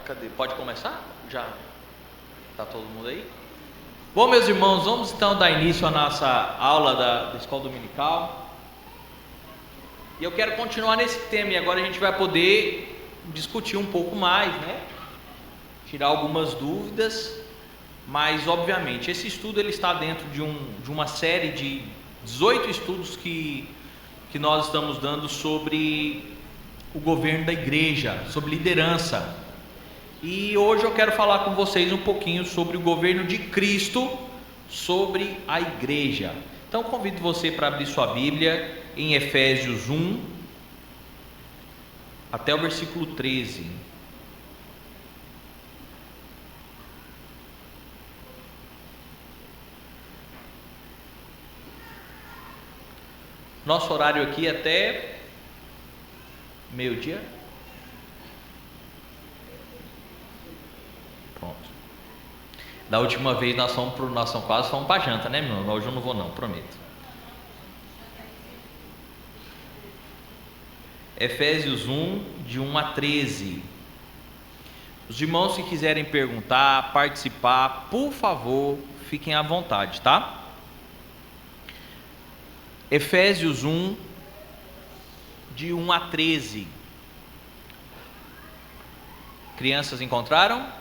Cadê? Pode começar? Já está todo mundo aí? Bom, meus irmãos, vamos então dar início à nossa aula da escola dominical. E eu quero continuar nesse tema, e agora a gente vai poder discutir um pouco mais, né? Tirar algumas dúvidas, mas obviamente esse estudo ele está dentro de uma série de 18 estudos que nós estamos dando sobre o governo da igreja, sobre liderança. E hoje eu quero falar com vocês um pouquinho sobre o governo de Cristo sobre a igreja. Então convido você para abrir sua Bíblia em Efésios 1 até o versículo 13. Nosso horário aqui é até meio-dia. Pronto. Da última vez nós quase fomos para janta, né, meu irmão? Hoje eu não vou não, prometo. Efésios 1, de 1 a 13. Os irmãos que quiserem perguntar, participar, por favor, fiquem à vontade, tá? Efésios 1, de 1 a 13. Crianças encontraram?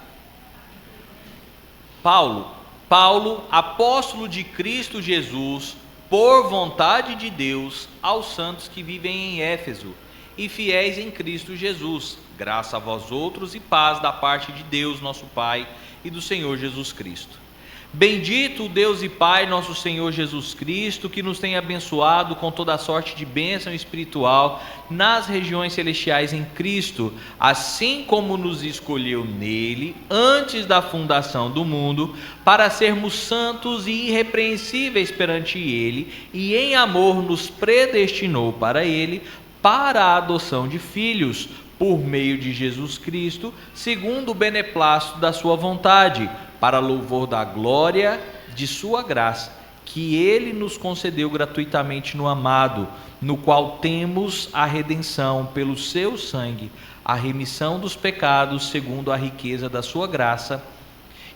Paulo, apóstolo de Cristo Jesus, por vontade de Deus, aos santos que vivem em Éfeso e fiéis em Cristo Jesus, graça a vós outros e paz da parte de Deus nosso Pai e do Senhor Jesus Cristo. Bendito o Deus e Pai nosso Senhor Jesus Cristo, que nos tem abençoado com toda a sorte de bênção espiritual nas regiões celestiais em Cristo, assim como nos escolheu nele antes da fundação do mundo, para sermos santos e irrepreensíveis perante ele, e em amor nos predestinou para ele, para a adoção de filhos, por meio de Jesus Cristo, segundo o beneplácito da sua vontade, para louvor da glória de sua graça, que ele nos concedeu gratuitamente no amado, no qual temos a redenção pelo seu sangue, a remissão dos pecados segundo a riqueza da sua graça,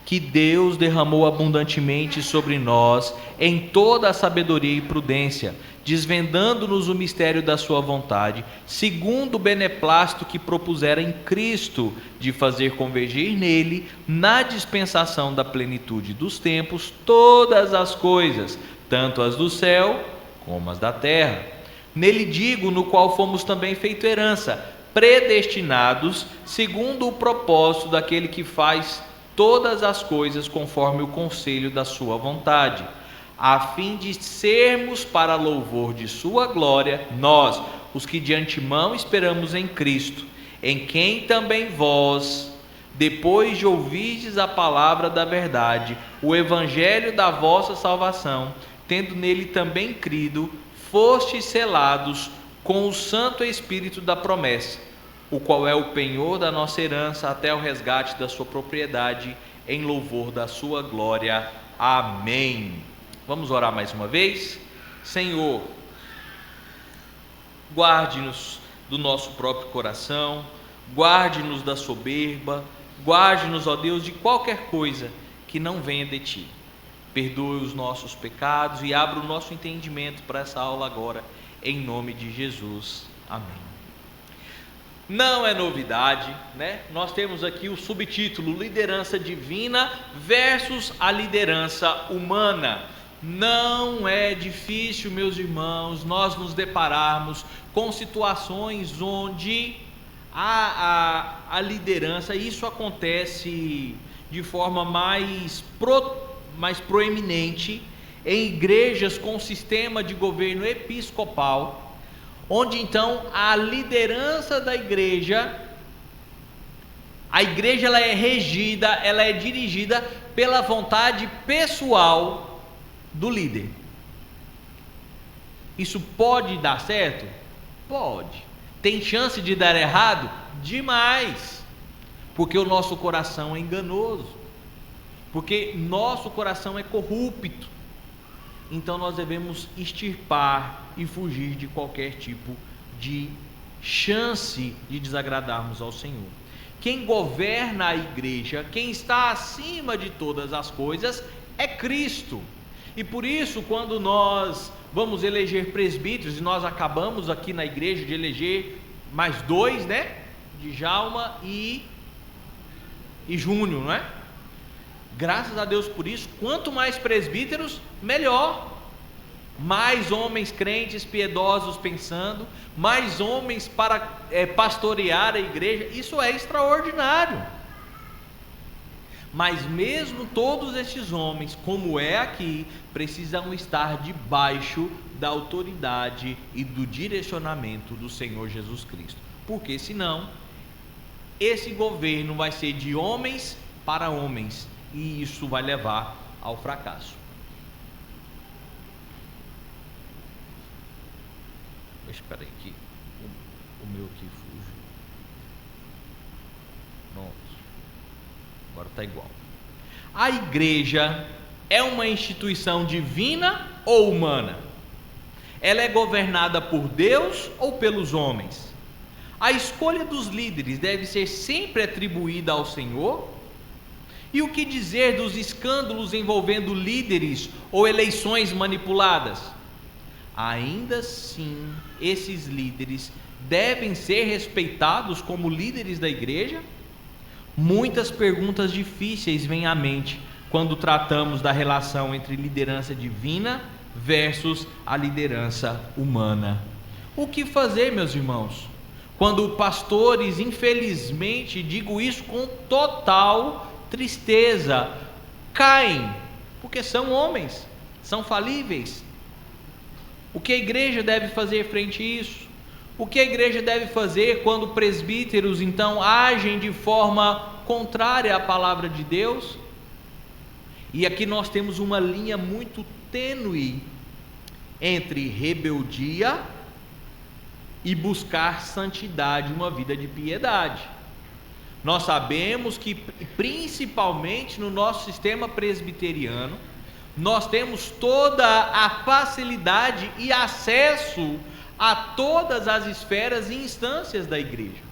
que Deus derramou abundantemente sobre nós em toda a sabedoria e prudência, desvendando-nos o mistério da sua vontade, segundo o beneplácito que propusera em Cristo, de fazer convergir nele, na dispensação da plenitude dos tempos, todas as coisas, tanto as do céu como as da terra. Nele digo, no qual fomos também feito herança, predestinados, segundo o propósito daquele que faz todas as coisas conforme o conselho da sua vontade, a fim de sermos para louvor de sua glória, nós, os que de antemão esperamos em Cristo, em quem também vós, depois de ouvirdes a palavra da verdade, o evangelho da vossa salvação, tendo nele também crido, fostes selados com o Santo Espírito da promessa, o qual é o penhor da nossa herança até o resgate da sua propriedade, em louvor da sua glória. Amém. Vamos orar mais uma vez? Senhor, guarde-nos do nosso próprio coração, guarde-nos da soberba, guarde-nos, ó Deus, de qualquer coisa que não venha de Ti. Perdoe os nossos pecados e abra o nosso entendimento para essa aula agora, em nome de Jesus. Amém. Não é novidade, né? Nós temos aqui o subtítulo Liderança Divina versus a liderança humana. Não é difícil, meus irmãos, nós nos depararmos com situações onde a liderança, isso acontece de forma mais proeminente em igrejas com sistema de governo episcopal, onde então a liderança da igreja, a igreja ela é regida, ela é dirigida pela vontade pessoal do líder. Isso pode dar certo? Pode. Tem chance de dar errado? Demais. Porque o nosso coração é enganoso. Porque nosso coração é corrupto. Então nós devemos extirpar e fugir de qualquer tipo de chance de desagradarmos ao Senhor. quem governa a igreja, quem está acima de todas as coisas, é Cristo. E por isso, quando nós vamos eleger presbíteros, e nós acabamos aqui na igreja de eleger mais 2, né? Djalma e Júnior, não é? Graças a Deus por isso. Quanto mais presbíteros, melhor. Mais homens crentes, piedosos pensando, mais homens para pastorear a igreja, isso é extraordinário. Mas mesmo todos esses homens, como é aqui, precisam estar debaixo da autoridade e do direcionamento do Senhor Jesus Cristo, porque senão esse governo vai ser de homens para homens, e isso vai levar ao fracasso. Espera aí que o meu aqui fugiu. Pronto. Agora está igual. A igreja é uma instituição divina ou humana? Ela é governada por Deus ou pelos homens? A escolha dos líderes deve ser sempre atribuída ao Senhor? E o que dizer dos escândalos envolvendo líderes ou eleições manipuladas? Ainda assim, esses líderes devem ser respeitados como líderes da igreja? Muitas perguntas difíceis vêm à mente quando tratamos da relação entre liderança divina versus a liderança humana. O que fazer, meus irmãos, quando pastores, infelizmente, digo isso com total tristeza, caem, porque são homens, são falíveis? O que a igreja deve fazer frente a isso? O que a igreja deve fazer quando presbíteros então agem de forma contrária à palavra de Deus? E aqui nós temos uma linha muito tênue entre rebeldia e buscar santidade, uma vida de piedade. Nós sabemos que, principalmente no nosso sistema presbiteriano, nós temos toda a facilidade e acesso a todas as esferas e instâncias da igreja.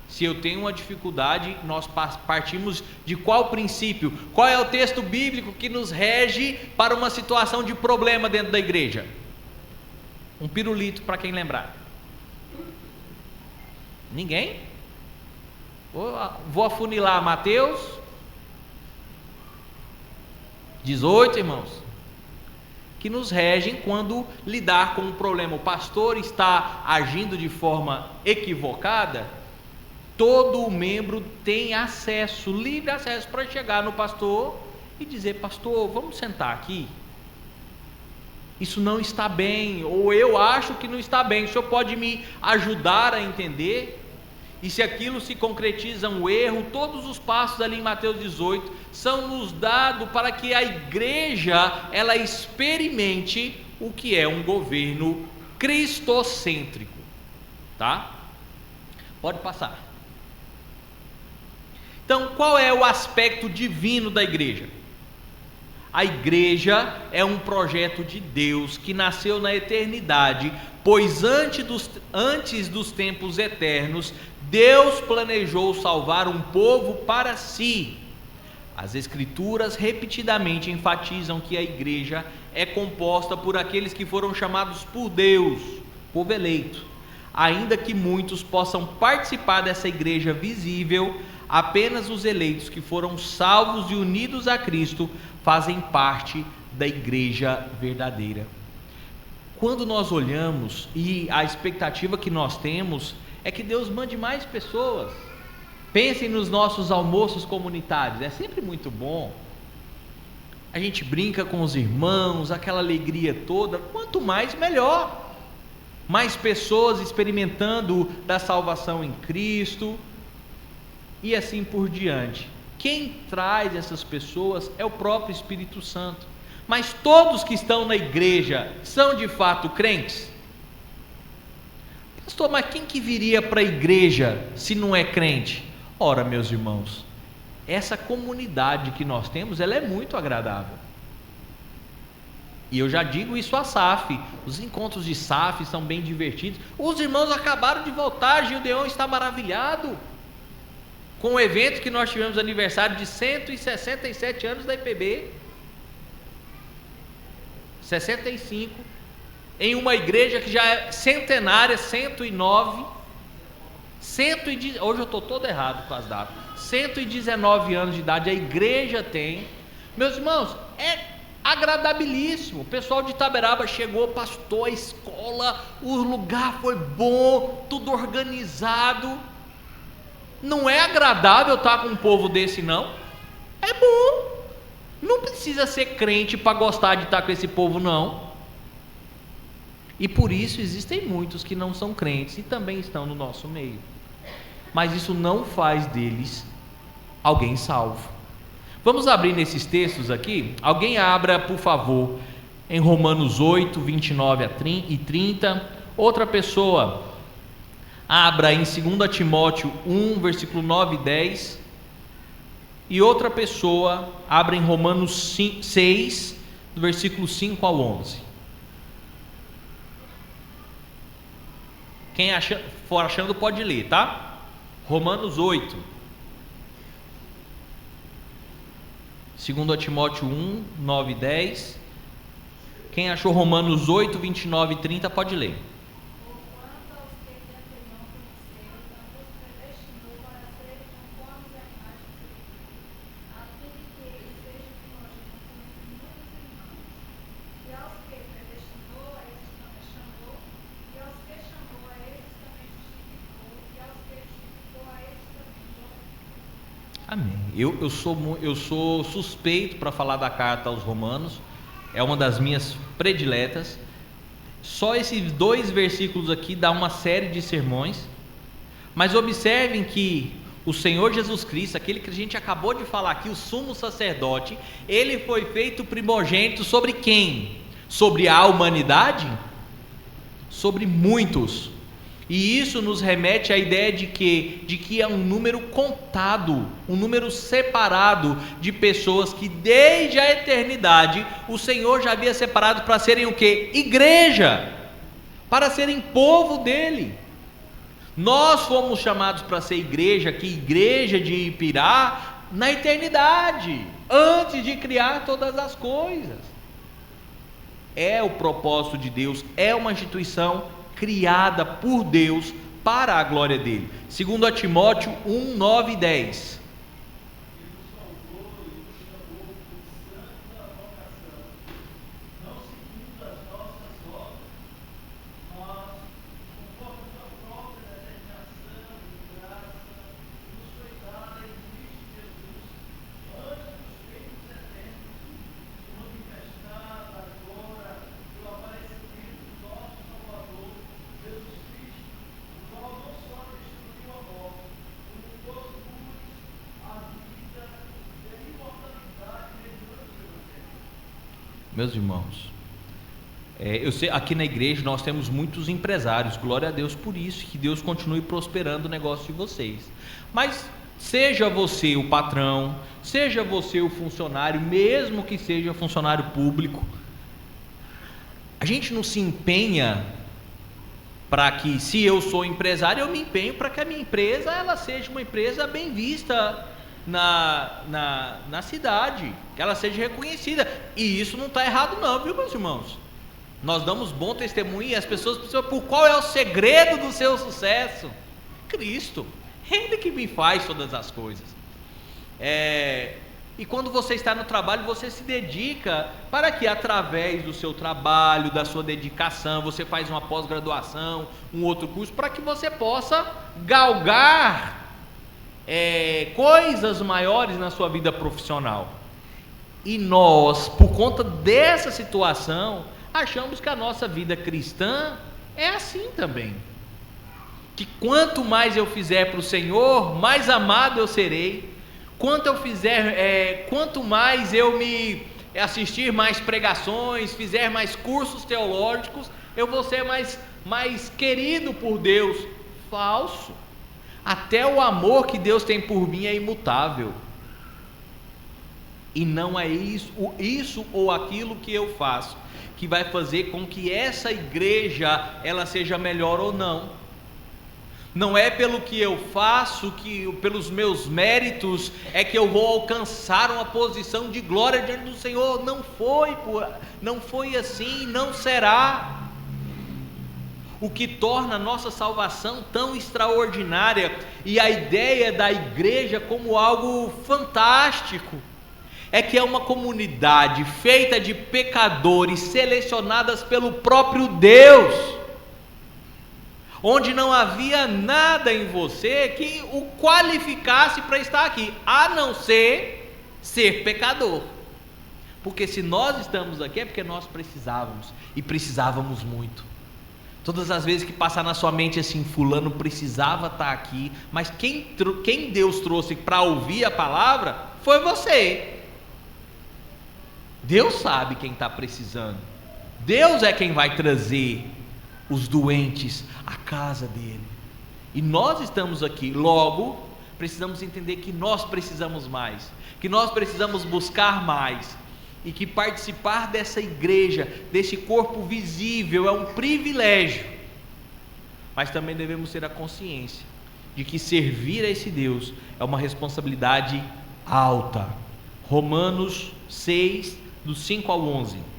Se eu tenho uma dificuldade, nós partimos de qual princípio? Qual é o texto bíblico que nos rege para uma situação de problema dentro da igreja? Um pirulito para quem lembrar. Ninguém? Vou afunilar Mateus 18, irmãos, que nos regem quando lidar com um problema. O pastor está agindo de forma equivocada, todo membro tem acesso, livre acesso, para chegar no pastor e dizer: pastor, vamos sentar aqui, isso não está bem, ou eu acho que não está bem, o senhor pode me ajudar a entender? E se aquilo se concretiza um erro, todos os passos ali em Mateus 18 são nos dados para que a igreja ela experimente o que é um governo cristocêntrico, tá? Pode passar. Então, qual é o aspecto divino da igreja? A igreja é um projeto de Deus que nasceu na eternidade, pois antes dos tempos eternos, Deus planejou salvar um povo para si. As Escrituras repetidamente enfatizam que a igreja é composta por aqueles que foram chamados por Deus, povo eleito. Ainda que muitos possam participar dessa igreja visível, apenas os eleitos que foram salvos e unidos a Cristo fazem parte da igreja verdadeira. Quando nós olhamos, e a expectativa que nós temos é que Deus mande mais pessoas. Pensem nos nossos almoços comunitários, é sempre muito bom. A gente brinca com os irmãos, aquela alegria toda, quanto mais melhor. Mais pessoas experimentando da salvação em Cristo, e assim por diante. Quem traz essas pessoas é o próprio Espírito Santo. Mas todos que estão na igreja são de fato crentes? Pastor, mas quem que viria para a igreja se não é crente? Ora, meus irmãos, essa comunidade que nós temos, ela é muito agradável. E eu já digo isso a SAF, os encontros de SAF são bem divertidos. Os irmãos acabaram de voltar, Gildeon está maravilhado. com o evento que nós tivemos aniversário de 167 anos da IPB, 65, em uma igreja que já é centenária, 109, hoje eu estou todo errado com as datas, 119 anos de idade a igreja tem. Meus irmãos, é agradabilíssimo. O pessoal de Itaberaba chegou, pastor, a escola, o lugar foi bom, tudo organizado. Não é agradável estar com um povo desse, não? É bom. Não precisa ser crente para gostar de estar com esse povo, não. E por isso existem muitos que não são crentes e também estão no nosso meio. Mas isso não faz deles alguém salvo. Vamos abrir nesses textos aqui? Alguém abra, por favor, em Romanos 8, 29 e 30. Outra pessoa, abra em 2 Timóteo 1, versículo 9 e 10. E outra pessoa, abra em Romanos 6, do versículo 5 ao 11. Quem for achando pode ler, tá? Romanos 8. 2 Timóteo 1, 9 e 10. Quem achou Romanos 8, 29 e 30 pode ler. Amém. Eu sou suspeito para falar da carta aos Romanos, é uma das minhas prediletas. Só esses 2 versículos aqui dá uma série de sermões, mas observem que o Senhor Jesus Cristo, aquele que a gente acabou de falar aqui, o sumo sacerdote, ele foi feito primogênito sobre quem? Sobre a humanidade? Sobre muitos. E isso nos remete à ideia de que é um número contado, um número separado de pessoas que desde a eternidade o Senhor já havia separado para serem o quê? Igreja, para serem povo dele. Nós fomos chamados para ser igreja, que igreja de Ipirá, na eternidade, antes de criar todas as coisas. É o propósito de Deus, é uma instituição criada por Deus para a glória dele. 2 Timóteo 1, 9 e 10. Meus irmãos, eu sei, aqui na igreja nós temos muitos empresários, glória a Deus por isso, que Deus continue prosperando o negócio de vocês. Mas seja você o patrão, seja você o funcionário, mesmo que seja funcionário público, a gente não se empenha para que, se eu sou empresário, eu me empenho para que a minha empresa ela seja uma empresa bem vista na cidade, que ela seja reconhecida. E isso não está errado não, viu, meus irmãos? Nós damos bom testemunho e as pessoas precisam, por qual é o segredo do seu sucesso? Cristo, Ele que me faz todas as coisas. E quando você está no trabalho, você se dedica para que através do seu trabalho, da sua dedicação, você faz uma pós-graduação, um outro curso, para que você possa galgar coisas maiores na sua vida profissional. E nós, por conta dessa situação, achamos que a nossa vida cristã é assim também, que quanto mais eu fizer para o Senhor, mais amado eu serei. Quanto mais eu me assistir mais pregações, fizer mais cursos teológicos, eu vou ser mais querido por Deus. Falso. Até o amor que Deus tem por mim é imutável. E não é isso ou aquilo que eu faço que vai fazer com que essa igreja ela seja melhor ou não. Não é pelo que eu faço, pelos meus méritos, é que eu vou alcançar uma posição de glória diante do Senhor. Não foi assim, não será. O que torna a nossa salvação tão extraordinária e a ideia da igreja como algo fantástico é que é uma comunidade feita de pecadores selecionadas pelo próprio Deus, onde não havia nada em você que o qualificasse para estar aqui, a não ser pecador. Porque se nós estamos aqui é porque nós precisávamos, e precisávamos muito. Todas as vezes que passar na sua mente assim, fulano precisava estar aqui, mas quem Deus trouxe para ouvir a palavra foi você. Deus sabe quem está precisando. Deus é quem vai trazer os doentes à casa dele. E nós estamos aqui, logo precisamos entender que nós precisamos mais, que nós precisamos buscar mais, e que participar dessa igreja, desse corpo visível, é um privilégio, mas também devemos ter a consciência de que servir a esse Deus é uma responsabilidade alta. Romanos 6, do 5 ao 11.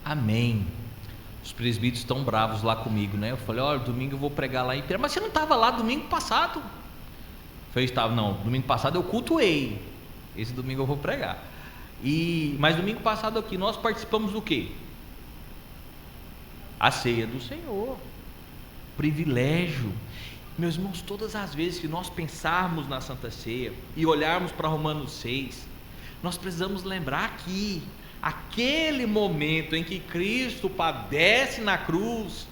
Amém. Os presbíteros estão bravos lá comigo, né? Eu falei, olha, domingo eu vou pregar lá em Pira. Mas você não estava lá domingo passado? Eu falei, estava, não, domingo passado eu cultuei. Esse domingo eu vou pregar. Mas domingo passado aqui nós participamos do quê? A ceia do Senhor. Privilégio. Meus irmãos, todas as vezes que nós pensarmos na Santa Ceia e olharmos para Romanos 6, nós precisamos lembrar que aquele momento em que Cristo padece na cruz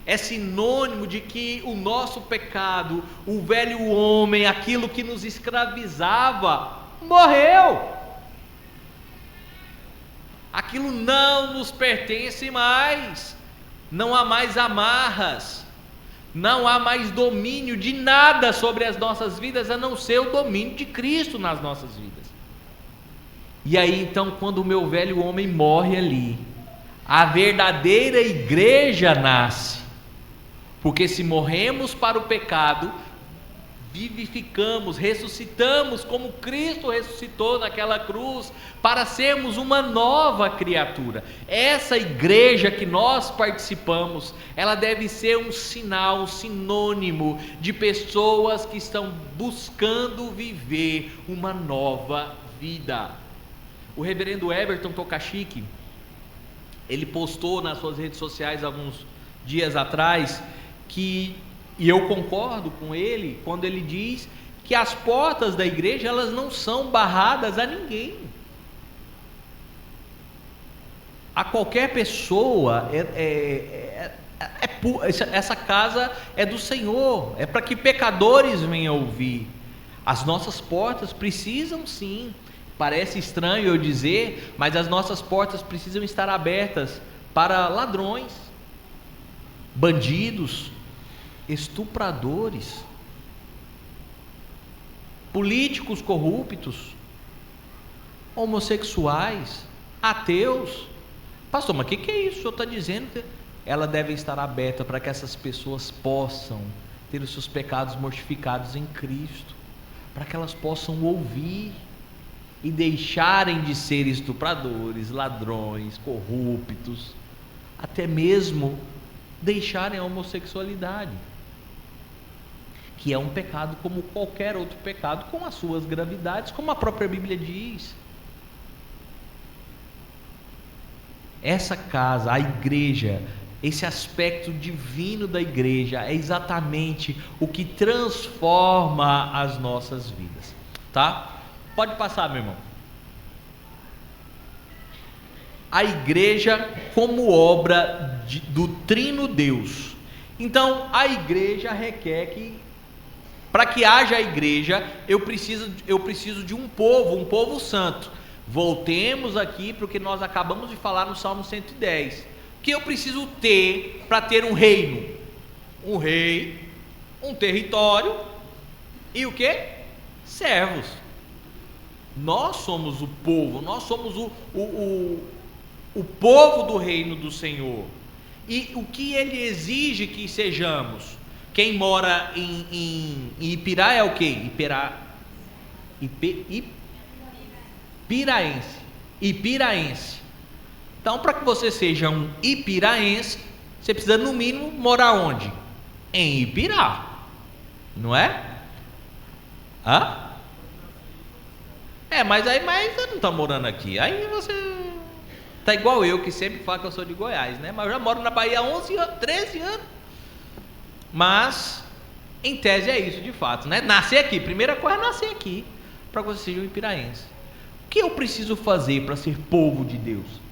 é sinônimo de que o nosso pecado, o velho homem, aquilo que nos escravizava, morreu. Aquilo não nos pertence mais. Não há mais amarras, não há mais domínio de nada sobre as nossas vidas, a não ser o domínio de Cristo nas nossas vidas. E aí então, quando o meu velho homem morre ali, a verdadeira igreja nasce. Porque se morremos para o pecado, vivificamos, ressuscitamos como Cristo ressuscitou naquela cruz, para sermos uma nova criatura. Essa igreja que nós participamos, ela deve ser um sinal, um sinônimo de pessoas que estão buscando viver uma nova vida. O reverendo Everton Tokachik, ele postou nas suas redes sociais alguns dias atrás e eu concordo com ele quando ele diz que as portas da igreja, elas não são barradas a ninguém, a qualquer pessoa. Essa casa é do Senhor, é para que pecadores venham ouvir. As nossas portas precisam sim, parece estranho eu dizer, mas as nossas portas precisam estar abertas para ladrões, bandidos, estupradores, políticos corruptos, homossexuais, ateus. Pastor, mas o que é isso? O senhor está dizendo que ela deve estar aberta para que essas pessoas possam ter os seus pecados mortificados em Cristo, para que elas possam ouvir e deixarem de ser estupradores, ladrões, corruptos, até mesmo deixarem a homossexualidade. que é um pecado como qualquer outro pecado, com as suas gravidades, como a própria Bíblia diz. Essa casa, a igreja, esse aspecto divino da igreja é exatamente o que transforma as nossas vidas, tá? Pode passar, meu irmão. A igreja como obra do Trino Deus. Então, a igreja requer que, para que haja a igreja, eu preciso de um povo santo. Voltemos aqui para o que nós acabamos de falar no Salmo 110. O que eu preciso ter para ter um reino? Um rei, um território e o que? Servos. Nós somos o povo, nós somos o povo do reino do Senhor. E o que ele exige que sejamos? Quem mora em Ipirá é o quê? Ipiraense. Então, para que você seja um ipiraense, você precisa no mínimo morar onde? Em Ipirá, não é? Mas você não está morando aqui. Aí você tá igual eu, que sempre fala que eu sou de Goiás, né? Mas eu já moro na Bahia há 11 anos, 13 anos. Mas, em tese é isso de fato, né? Nascer aqui, primeira coisa é nascer aqui, para que você seja um ipiraense. O que eu preciso fazer para ser povo de Deus?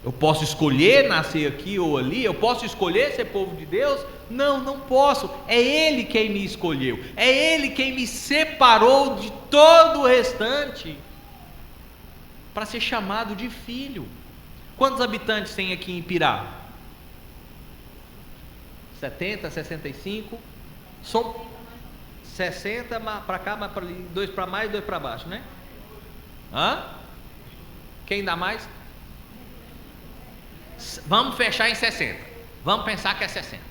Eu posso escolher nascer aqui ou ali? Eu posso escolher ser povo de Deus? Não, não posso. É Ele quem me escolheu. É Ele quem me separou de todo o restante para ser chamado de filho. Quantos habitantes tem aqui em Ipirá? 70, 65? São 60 para cá, mas para ali, 2 para mais, 2 para baixo, né? Quem dá mais? Vamos fechar em 60. Vamos pensar que é 60.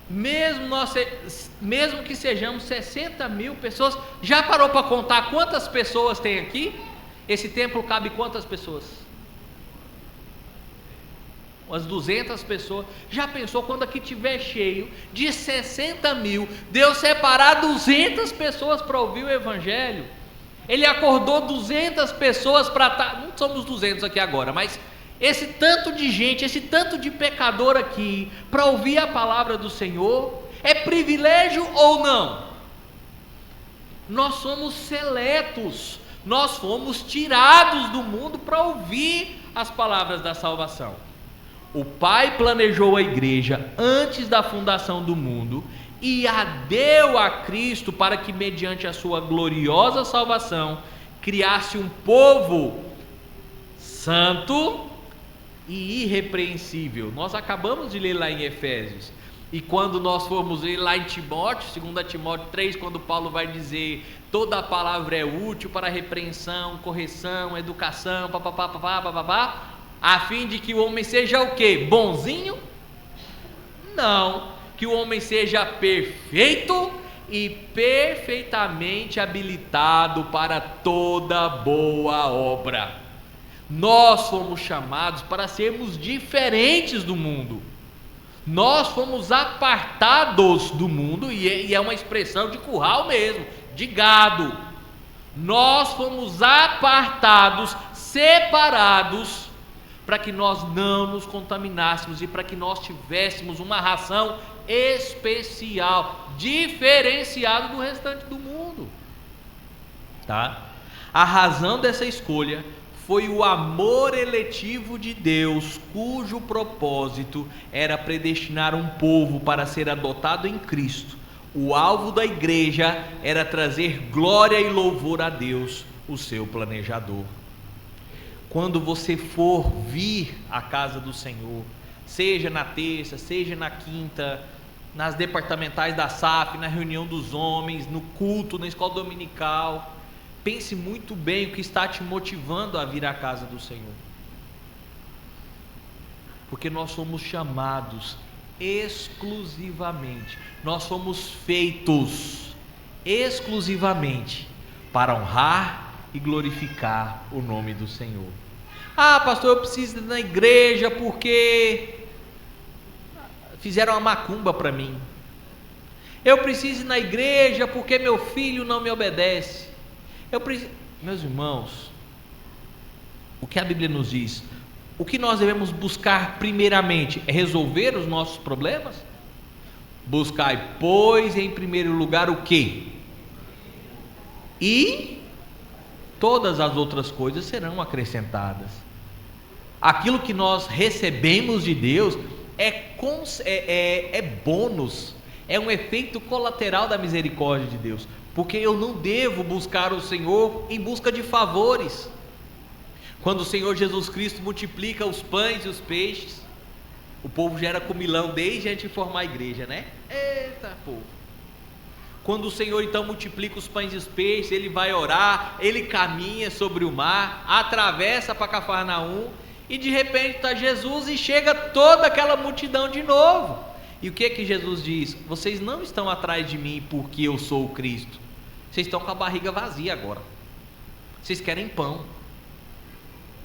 Mesmo que sejamos 60 mil pessoas, já parou para contar quantas pessoas tem aqui? Esse templo cabe quantas pessoas? Umas 200 pessoas. Já pensou quando aqui estiver cheio de 60 mil, Deus separar 200 pessoas para ouvir o Evangelho? Ele acordou 200 pessoas para estar. Não somos 200 aqui agora, mas esse tanto de gente, esse tanto de pecador aqui, para ouvir a palavra do Senhor, é privilégio ou não? Nós somos seletos, nós fomos tirados do mundo para ouvir as palavras da salvação. O Pai planejou a igreja antes da fundação do mundo e a deu a Cristo para que, mediante a sua gloriosa salvação, criasse um povo santo e irrepreensível. Nós acabamos de ler lá em Efésios, e quando nós formos ler lá em Timóteo, 2 Timóteo 3, quando Paulo vai dizer: toda a palavra é útil para repreensão, correção, educação, a fim de que o homem seja o quê? Bonzinho? Não, que o homem seja perfeito e perfeitamente habilitado para toda boa obra. Nós fomos chamados para sermos diferentes do mundo. Nós fomos apartados do mundo, e é uma expressão de curral mesmo, de gado. Nós fomos apartados, separados, para que nós não nos contaminássemos e para que nós tivéssemos uma ração especial, diferenciada do restante do mundo. Tá? A razão dessa escolha foi o amor eletivo de Deus, cujo propósito era predestinar um povo para ser adotado em Cristo. O alvo da igreja era trazer glória e louvor a Deus, o seu planejador. Quando você for vir à casa do Senhor, seja na terça, seja na quinta, nas departamentais da SAF, na reunião dos homens, no culto, na escola dominical, pense muito bem o que está te motivando a vir à casa do Senhor. Porque nós somos chamados exclusivamente, nós somos feitos exclusivamente para honrar e glorificar o nome do Senhor. Pastor, eu preciso ir na igreja porque fizeram uma macumba para mim. Eu preciso ir na igreja porque meu filho não me obedece. Meus irmãos, o que a Bíblia nos diz? O que nós devemos buscar primeiramente é resolver os nossos problemas? Buscai, pois, em primeiro lugar o quê? E todas as outras coisas serão acrescentadas. Aquilo que nós recebemos de Deus é bônus, é um efeito colateral da misericórdia de Deus, porque eu não devo buscar o Senhor em busca de favores. Quando o Senhor Jesus Cristo multiplica os pães e os peixes, o povo já era comilão desde antes de formar a igreja, né? Eita povo! Quando o Senhor então multiplica os pães e os peixes, ele vai orar, ele caminha sobre o mar, atravessa para Cafarnaum, e de repente está Jesus e chega toda aquela multidão de novo. E o que Jesus diz? Vocês não estão atrás de mim porque eu sou o Cristo, vocês estão com a barriga vazia agora, vocês querem pão.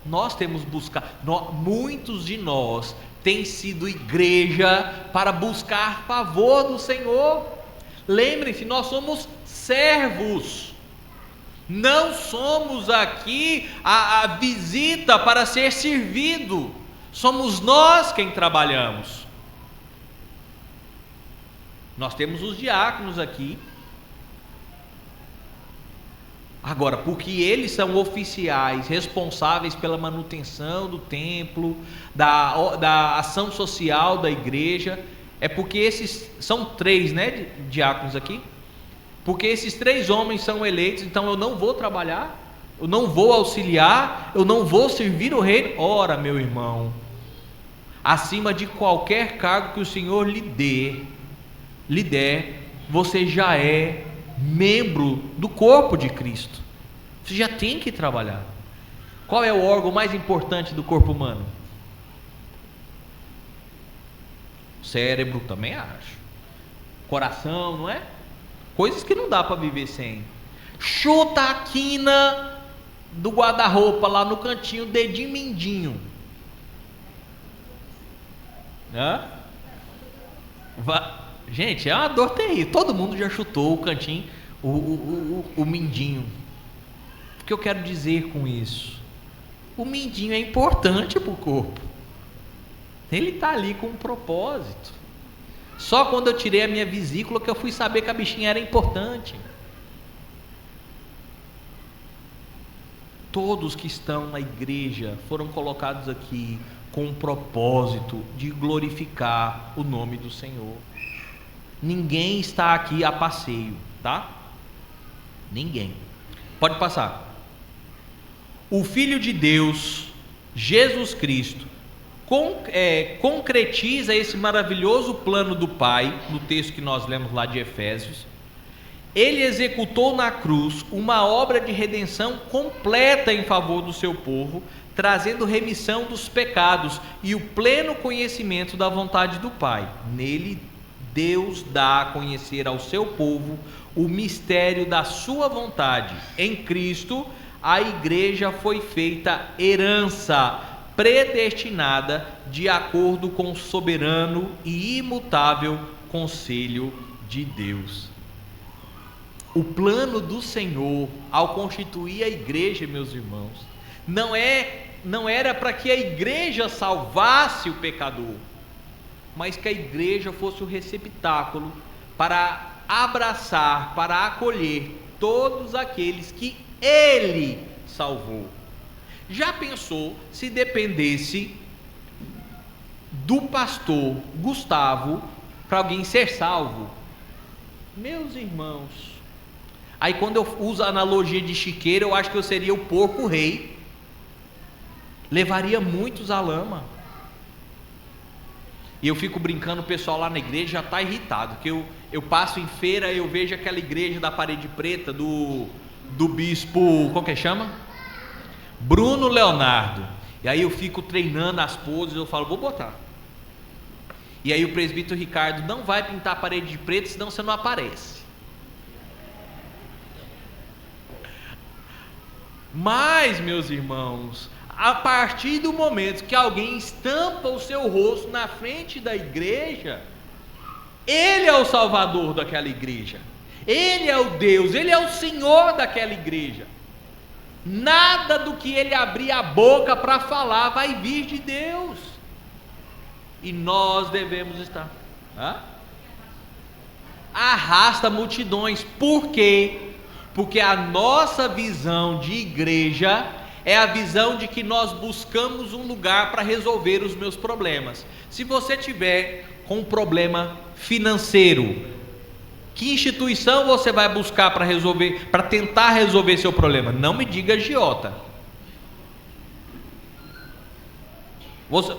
Nós temos buscado, muitos de nós têm sido igreja para buscar favor do Senhor. Lembrem-se, nós somos servos, não somos aqui a visita para ser servido, somos nós quem trabalhamos. Nós temos os diáconos aqui. Agora, porque eles são oficiais responsáveis pela manutenção do templo, da ação social da igreja, é porque esses são 3, né, diáconos aqui, porque esses 3 homens são eleitos, então eu não vou trabalhar, eu não vou auxiliar, eu não vou servir o reino. Ora, meu irmão, acima de qualquer cargo que o Senhor lhe der, você já é membro do corpo de Cristo, você já tem que trabalhar. Qual é o órgão mais importante do corpo humano? Cérebro, também acho. Coração, não é? Coisas que não dá para viver sem. Chuta a quina do guarda-roupa lá no cantinho, dedinho mindinho. Gente, é uma dor terrível. Todo mundo já chutou o cantinho, o mindinho. O que eu quero dizer com isso? O mindinho é importante para o corpo. Ele está ali com um propósito. Só quando eu tirei a minha vesícula que eu fui saber que a bichinha era importante. Todos que estão na igreja foram colocados aqui com o propósito de glorificar o nome do Senhor. Ninguém está aqui a passeio, tá? Ninguém. Pode passar. O Filho de Deus, Jesus Cristo, concretiza esse maravilhoso plano do Pai, no texto que nós lemos lá de Efésios. Ele executou na cruz uma obra de redenção completa em favor do seu povo, trazendo remissão dos pecados e o pleno conhecimento da vontade do Pai. Nele, Deus dá a conhecer ao seu povo o mistério da sua vontade. Em Cristo, a igreja foi feita herança predestinada de acordo com o soberano e imutável conselho de Deus. O plano do Senhor ao constituir a igreja, meus irmãos, não era para que a igreja salvasse o pecador, mas que a igreja fosse o receptáculo para abraçar, para acolher todos aqueles que Ele salvou. Já pensou se dependesse do pastor Gustavo para alguém ser salvo? Meus irmãos, aí quando eu uso a analogia de chiqueiro, eu acho que eu seria o porco rei, levaria muitos à lama. E eu fico brincando, o pessoal lá na igreja já está irritado, que eu passo em feira, eu vejo aquela igreja da parede preta do bispo, como que chama? Bruno Leonardo. E aí eu fico treinando as poses, eu falo, vou botar. E aí o presbítero Ricardo, não vai pintar a parede de preto, senão você não aparece. Mas, meus irmãos, A partir do momento que alguém estampa o seu rosto na frente da igreja, ele é o salvador daquela igreja, ele é o Deus, ele é o Senhor daquela igreja. Nada do que ele abrir a boca para falar vai vir de Deus, e nós devemos estar. Arrasta multidões. Por quê? Porque a nossa visão de igreja é a visão de que nós buscamos um lugar para resolver os meus problemas. Se você tiver com um problema financeiro, que instituição você vai buscar para resolver, para tentar resolver seu problema? Não me diga agiota.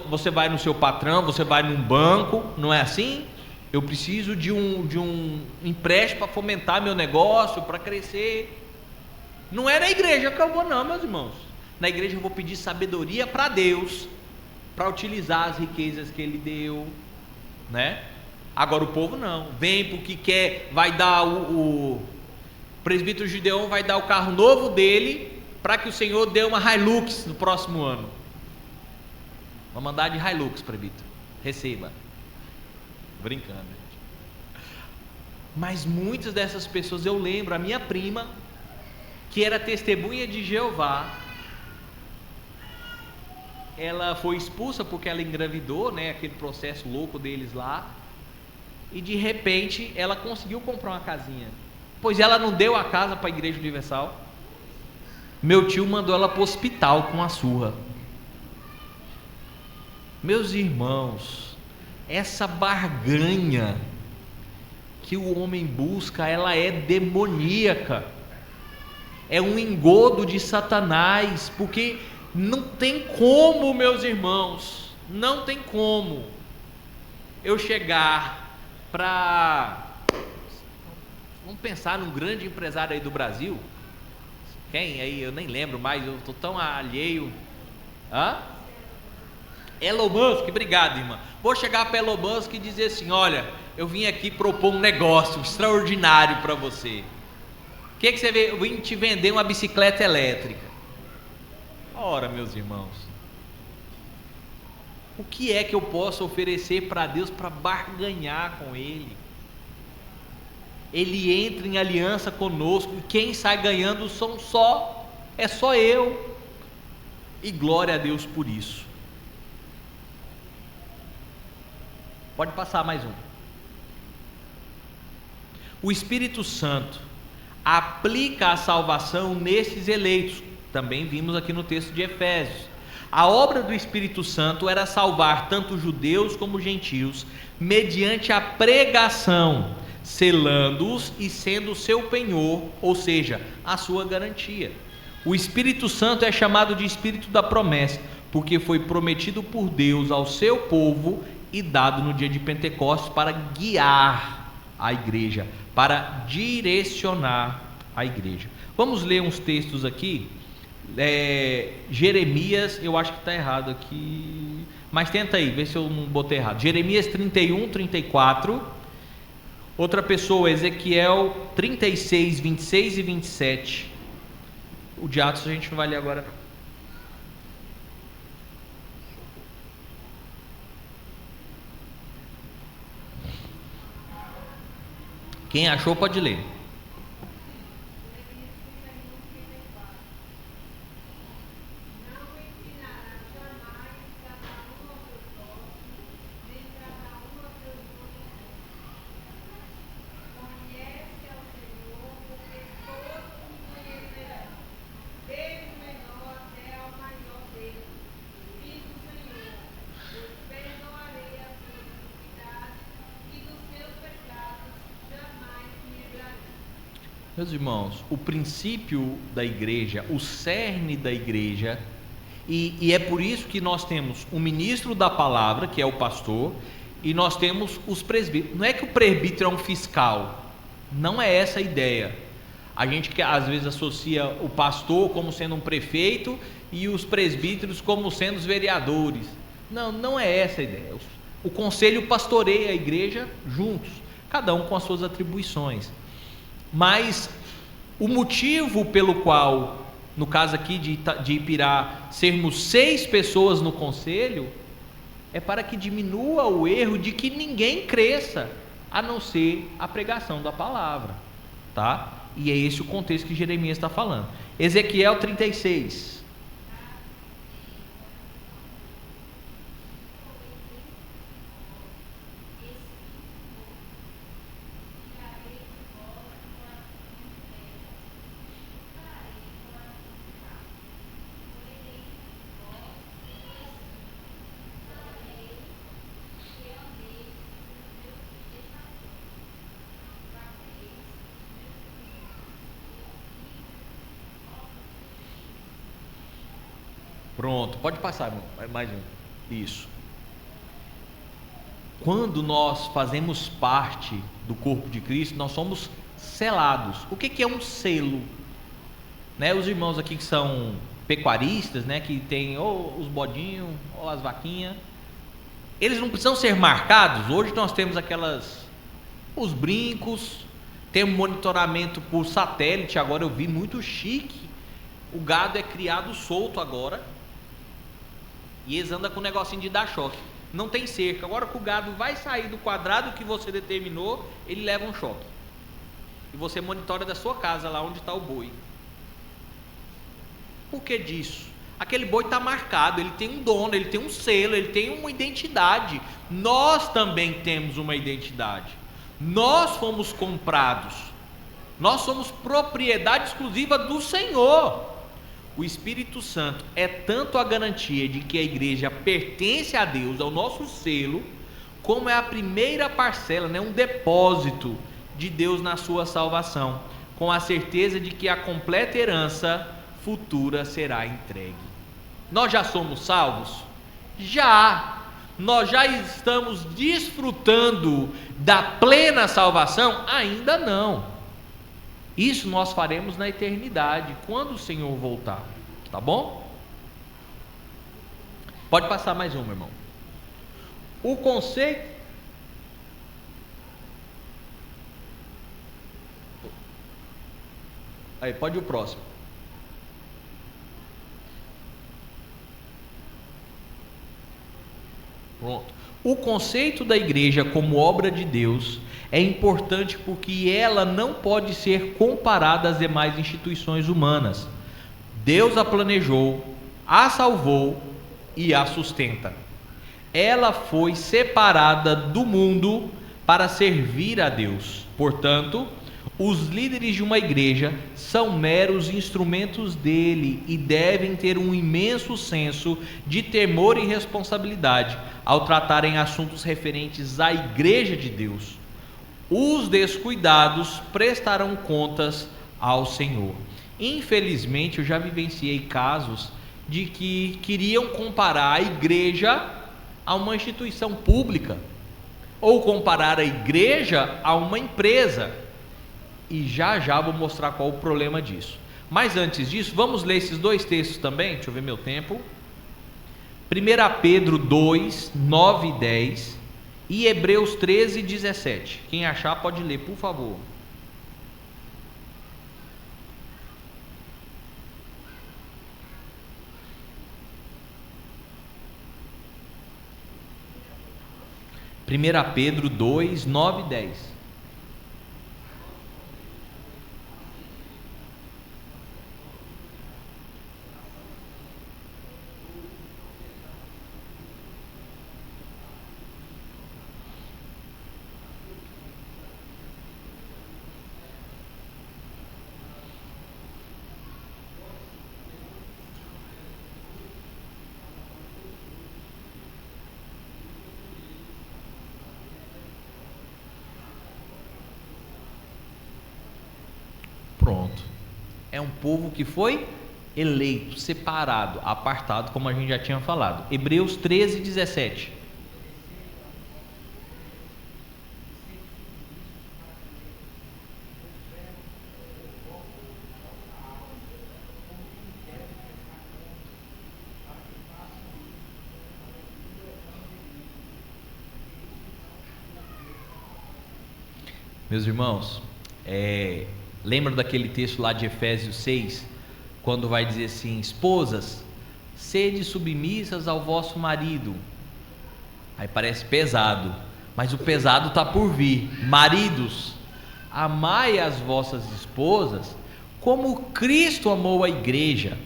Você vai no seu patrão, você vai num banco, não é assim? Eu preciso de um empréstimo para fomentar meu negócio, para crescer. Não é na igreja que eu vou, não, meus irmãos. Na igreja eu vou pedir sabedoria para Deus, para utilizar as riquezas que Ele deu, né? Agora o povo não, vem porque quer, vai dar o presbítero Gideon vai dar o carro novo dele, para que o Senhor dê uma Hilux no próximo ano. Vou mandar de Hilux, presbítero, receba. Brincando, gente. Mas muitas dessas pessoas, eu lembro, a minha prima, que era testemunha de Jeová, ela foi expulsa porque ela engravidou, né, aquele processo louco deles lá, e de repente ela conseguiu comprar uma casinha, pois ela não deu a casa para a Igreja Universal. Meu tio mandou ela para o hospital com a surra. Meus irmãos, essa barganha que o homem busca, ela é demoníaca, é um engodo de Satanás, porque não tem como, meus irmãos, não tem como eu chegar vamos pensar num grande empresário aí do Brasil, quem aí, eu nem lembro mais, eu estou tão alheio. Elon Musk, obrigado, irmã. Vou chegar para Elon Musk e dizer assim: olha, eu vim aqui propor um negócio extraordinário para você. O que você vê? Eu vim te vender uma bicicleta elétrica. Ora, meus irmãos, o que é que eu posso oferecer para Deus para barganhar com Ele? Ele entra em aliança conosco e quem sai ganhando é só eu. E glória a Deus por isso. Pode passar mais um. O Espírito Santo aplica a salvação nesses eleitos. Também vimos aqui no texto de Efésios. A obra do Espírito Santo era salvar tanto judeus como gentios, mediante a pregação, selando-os e sendo o seu penhor, ou seja, a sua garantia. O Espírito Santo é chamado de Espírito da promessa, porque foi prometido por Deus ao seu povo e dado no dia de Pentecostes para guiar a igreja, para direcionar a igreja. Vamos ler uns textos aqui. Jeremias, eu acho que está errado aqui, mas tenta aí, vê se eu não botei errado. Jeremias 31, 34. Outra pessoa, Ezequiel 36, 26 e 27. O de Atos a gente não vai ler agora não. Quem achou pode ler. Meus irmãos, o princípio da igreja, o cerne da igreja, e é por isso que nós temos o ministro da palavra, que é o pastor, e nós temos os presbíteros. Não é que o presbítero é um fiscal, não é essa a ideia. A gente que às vezes associa o pastor como sendo um prefeito e os presbíteros como sendo os vereadores. Não, não é essa a ideia. O conselho pastoreia a igreja juntos, cada um com as suas atribuições. Mas o motivo pelo qual no caso aqui de Ipirá, sermos 6 pessoas no conselho, é para que diminua o erro de que ninguém cresça, a não ser a pregação da palavra, tá? E é esse o contexto que Jeremias está falando. Ezequiel 36. Pronto, pode passar, mais um. Isso. Quando nós fazemos parte do corpo de Cristo, nós somos selados. O que é um selo? Né, os irmãos aqui que são pecuaristas, né, que tem ou os bodinhos ou as vaquinhas, eles não precisam ser marcados. Hoje nós temos os brincos, temos monitoramento por satélite. Agora eu vi muito chique. O gado é criado solto agora e eles andam com um negocinho de dar choque. Não tem cerca. Agora que o gado vai sair do quadrado que você determinou, ele leva um choque. E você monitora da sua casa lá onde está o boi. Por que disso? Aquele boi está marcado, ele tem um dono, ele tem um selo, ele tem uma identidade. Nós também temos uma identidade. Nós fomos comprados. Nós somos propriedade exclusiva do Senhor. O Espírito Santo é tanto a garantia de que a igreja pertence a Deus, ao nosso selo, como é a primeira parcela, né, um depósito de Deus na sua salvação, com a certeza de que a completa herança futura será entregue. Nós já somos salvos? Já. Nós já estamos desfrutando da plena salvação? Ainda não. Isso nós faremos na eternidade, quando o Senhor voltar, tá bom? Pode passar mais um, meu irmão. O conceito... Aí, pode ir o próximo. Pronto. O conceito da igreja como obra de Deus é importante porque ela não pode ser comparada às demais instituições humanas. Deus a planejou, a salvou e a sustenta. Ela foi separada do mundo para servir a Deus. Portanto, os líderes de uma igreja são meros instrumentos dele e devem ter um imenso senso de temor e responsabilidade ao tratarem assuntos referentes à igreja de Deus. Os descuidados prestarão contas ao Senhor. Infelizmente, eu já vivenciei casos de que queriam comparar a igreja a uma instituição pública, ou comparar a igreja a uma empresa. E já vou mostrar qual o problema disso. Mas antes disso, vamos ler esses 2 textos também. Deixa eu ver meu tempo. 1 Pedro 2, 9 e 10 e Hebreus 13, 17. Quem achar pode ler, por favor. Primeira Pedro 2, 9 e 10. Pronto. É um povo que foi eleito, separado, apartado, como a gente já tinha falado. Hebreus 13, 17. Meus irmãos, lembra daquele texto lá de Efésios 6, quando vai dizer assim: esposas, sede submissas ao vosso marido. Aí parece pesado, mas o pesado está por vir. Maridos, amai as vossas esposas como Cristo amou a igreja.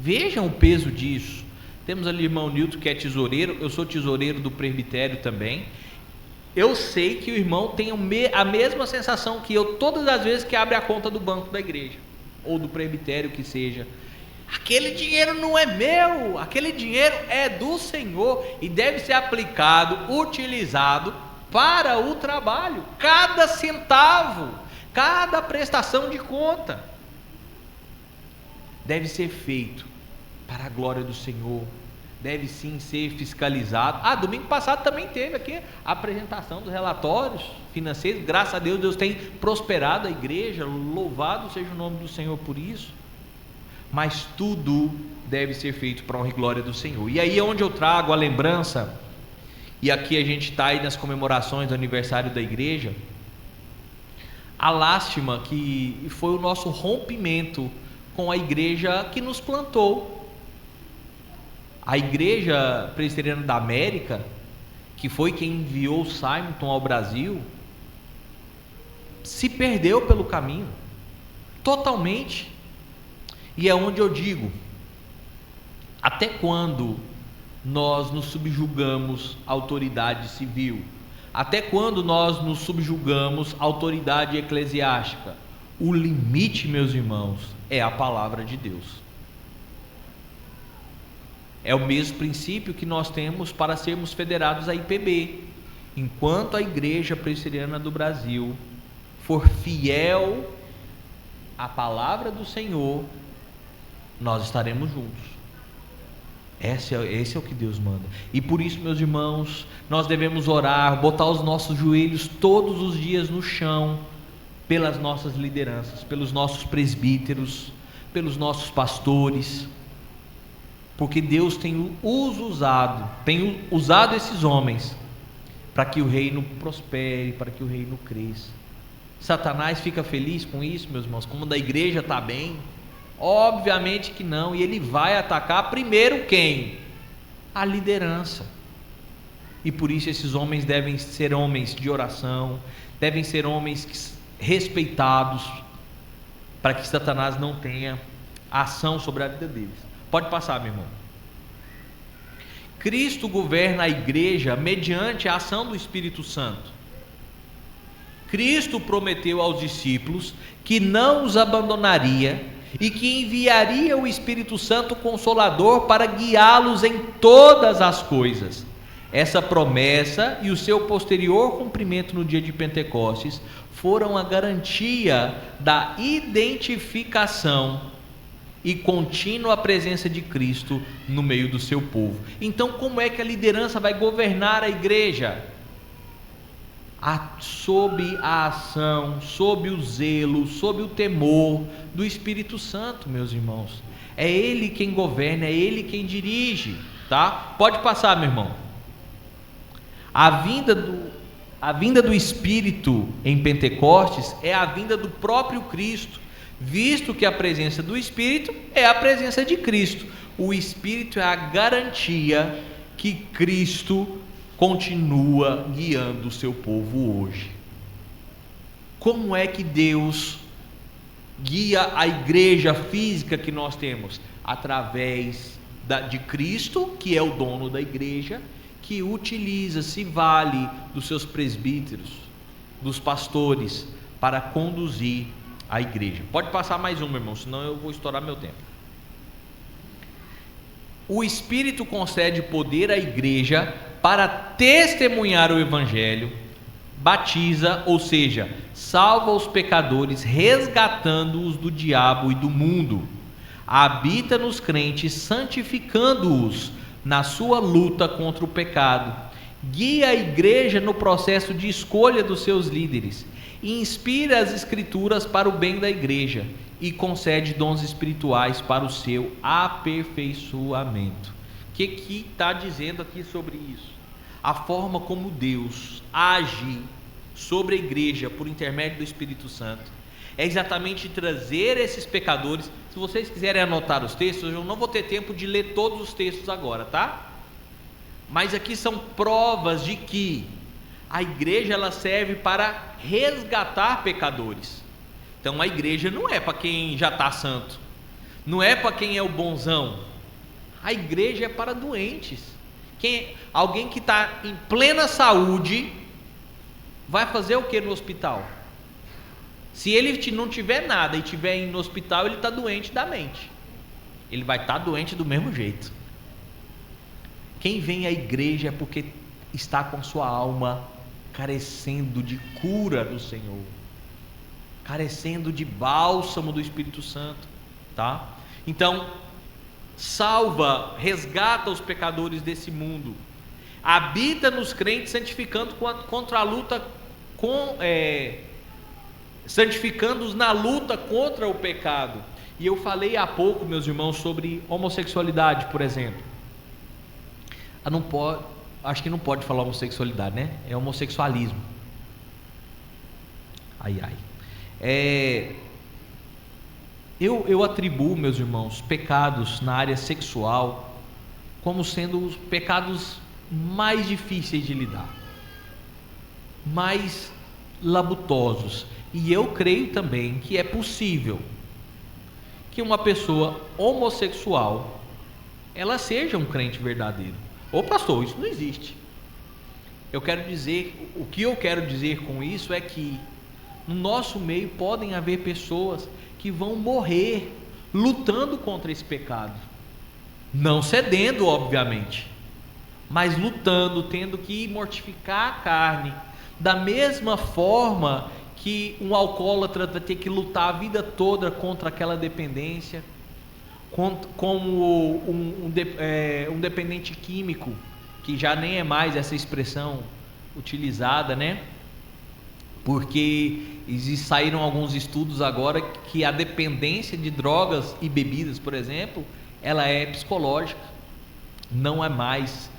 Vejam o peso disso. Temos ali o irmão Nilton, que é tesoureiro. Eu sou tesoureiro do presbitério também. Eu sei que o irmão tem a mesma sensação que eu todas as vezes que abre a conta do banco da igreja ou do presbitério, que seja. Aquele dinheiro não é meu, aquele dinheiro é do Senhor e deve ser aplicado, utilizado para o trabalho. Cada centavo, cada prestação de conta deve ser feito para a glória do Senhor. Deve sim ser fiscalizado. Domingo passado também teve aqui a apresentação dos relatórios financeiros. Graças a Deus, Deus tem prosperado a igreja. Louvado seja o nome do Senhor por isso. Mas tudo deve ser feito para a honra e glória do Senhor. E aí é onde eu trago a lembrança, e aqui a gente está aí nas comemorações do aniversário da igreja, a lástima que foi o nosso rompimento com a igreja que nos plantou. A Igreja Presbiteriana da América, que foi quem enviou o Simonton ao Brasil, se perdeu pelo caminho, totalmente. E é onde eu digo: até quando nós nos subjugamos à autoridade civil? Até quando nós nos subjugamos à autoridade eclesiástica? O limite, meus irmãos, é a palavra de Deus. É o mesmo princípio que nós temos para sermos federados à IPB. Enquanto a Igreja Presbiteriana do Brasil for fiel à palavra do Senhor, nós estaremos juntos. Esse é o que Deus manda. E por isso, meus irmãos, nós devemos orar, botar os nossos joelhos todos os dias no chão, pelas nossas lideranças, pelos nossos presbíteros, pelos nossos pastores, porque Deus tem usado esses homens para que o reino prospere, para que o reino cresça. Satanás fica feliz com isso, meus irmãos, como da igreja está bem? Obviamente que não. E ele vai atacar primeiro quem? A liderança. E por isso esses homens devem ser homens de oração, devem ser homens respeitados, para que Satanás não tenha ação sobre a vida deles. Pode passar, meu irmão. Cristo governa a igreja mediante a ação do Espírito Santo. Cristo prometeu aos discípulos que não os abandonaria e que enviaria o Espírito Santo Consolador para guiá-los em todas as coisas. Essa promessa e o seu posterior cumprimento no dia de Pentecostes foram a garantia da identificação e contínua presença de Cristo no meio do seu povo. Então, como é que a liderança vai governar a igreja? Sob a ação, sob o zelo, sob o temor do Espírito Santo, meus irmãos. É Ele quem governa, é Ele quem dirige, tá? Pode passar, meu irmão. A vinda do Espírito em Pentecostes é a vinda do próprio Cristo, visto que a presença do Espírito é a presença de Cristo. O Espírito é a garantia que Cristo continua guiando o seu povo hoje. Como é que Deus guia a igreja física que nós temos? Através de Cristo, que é o dono da igreja, que utiliza, se vale dos seus presbíteros, dos pastores, para conduzir a igreja. Pode passar mais um, meu irmão, senão eu vou estourar meu tempo. O Espírito concede poder à igreja para testemunhar o Evangelho, batiza, ou seja, salva os pecadores, resgatando-os do diabo e do mundo, habita nos crentes, santificando-os na sua luta contra o pecado, guia a igreja no processo de escolha dos seus líderes, inspira as escrituras para o bem da igreja e concede dons espirituais para o seu aperfeiçoamento. O que está dizendo aqui sobre isso? A forma como Deus age sobre a igreja por intermédio do Espírito Santo é exatamente trazer esses pecadores. Se vocês quiserem anotar os textos, eu não vou ter tempo de ler todos os textos agora, tá? Mas aqui são provas de que a igreja ela serve para resgatar pecadores. Então a igreja não é para quem já está santo, não é para quem é o bonzão. A igreja é para doentes. Alguém que está em plena saúde vai fazer o que no hospital? Se ele não tiver nada e estiver no hospital, ele está doente da mente. Ele vai estar doente do mesmo jeito. Quem vem à igreja é porque está com sua alma carecendo de cura do Senhor, carecendo de bálsamo do Espírito Santo, tá? Então, salva, resgata os pecadores desse mundo, habita nos crentes, santificando contra a luta santificando-os na luta contra o pecado. E eu falei há pouco, meus irmãos, sobre homossexualidade, por exemplo. Acho que não pode falar homossexualidade, né? É homossexualismo. Eu atribuo, meus irmãos, pecados na área sexual como sendo os pecados mais difíceis de lidar, mais labutosos. E eu creio também que é possível que uma pessoa homossexual ela seja um crente verdadeiro. Ô pastor, isso não existe. O que eu quero dizer com isso é que no nosso meio podem haver pessoas que vão morrer lutando contra esse pecado, não cedendo, obviamente, mas lutando, tendo que mortificar a carne, da mesma forma que um alcoólatra vai ter que lutar a vida toda contra aquela dependência, como um dependente químico, que já nem é mais essa expressão utilizada, né? Porque saíram alguns estudos agora que a dependência de drogas e bebidas, por exemplo, ela é psicológica, não é mais,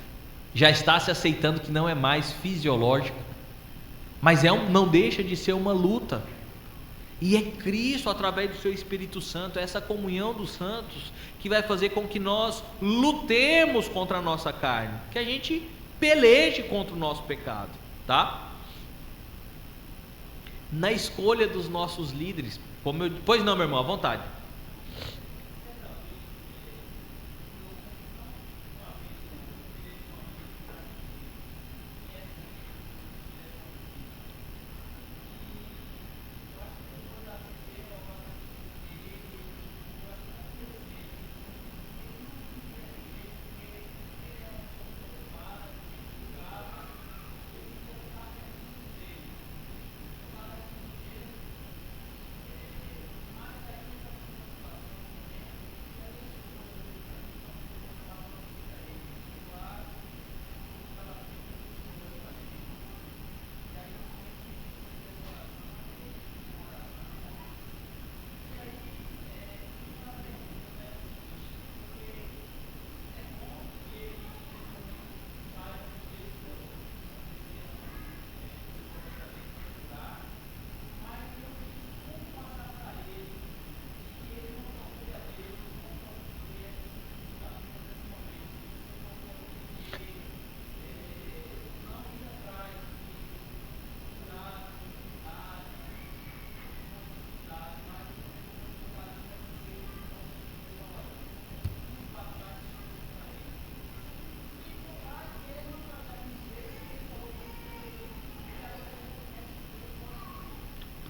já está se aceitando que não é mais fisiológica, mas não deixa de ser uma luta. E é Cristo, através do seu Espírito Santo, essa comunhão dos santos, que vai fazer com que nós lutemos contra a nossa carne, que a gente peleje contra o nosso pecado, tá? Na escolha dos nossos líderes, pois não, meu irmão, à vontade.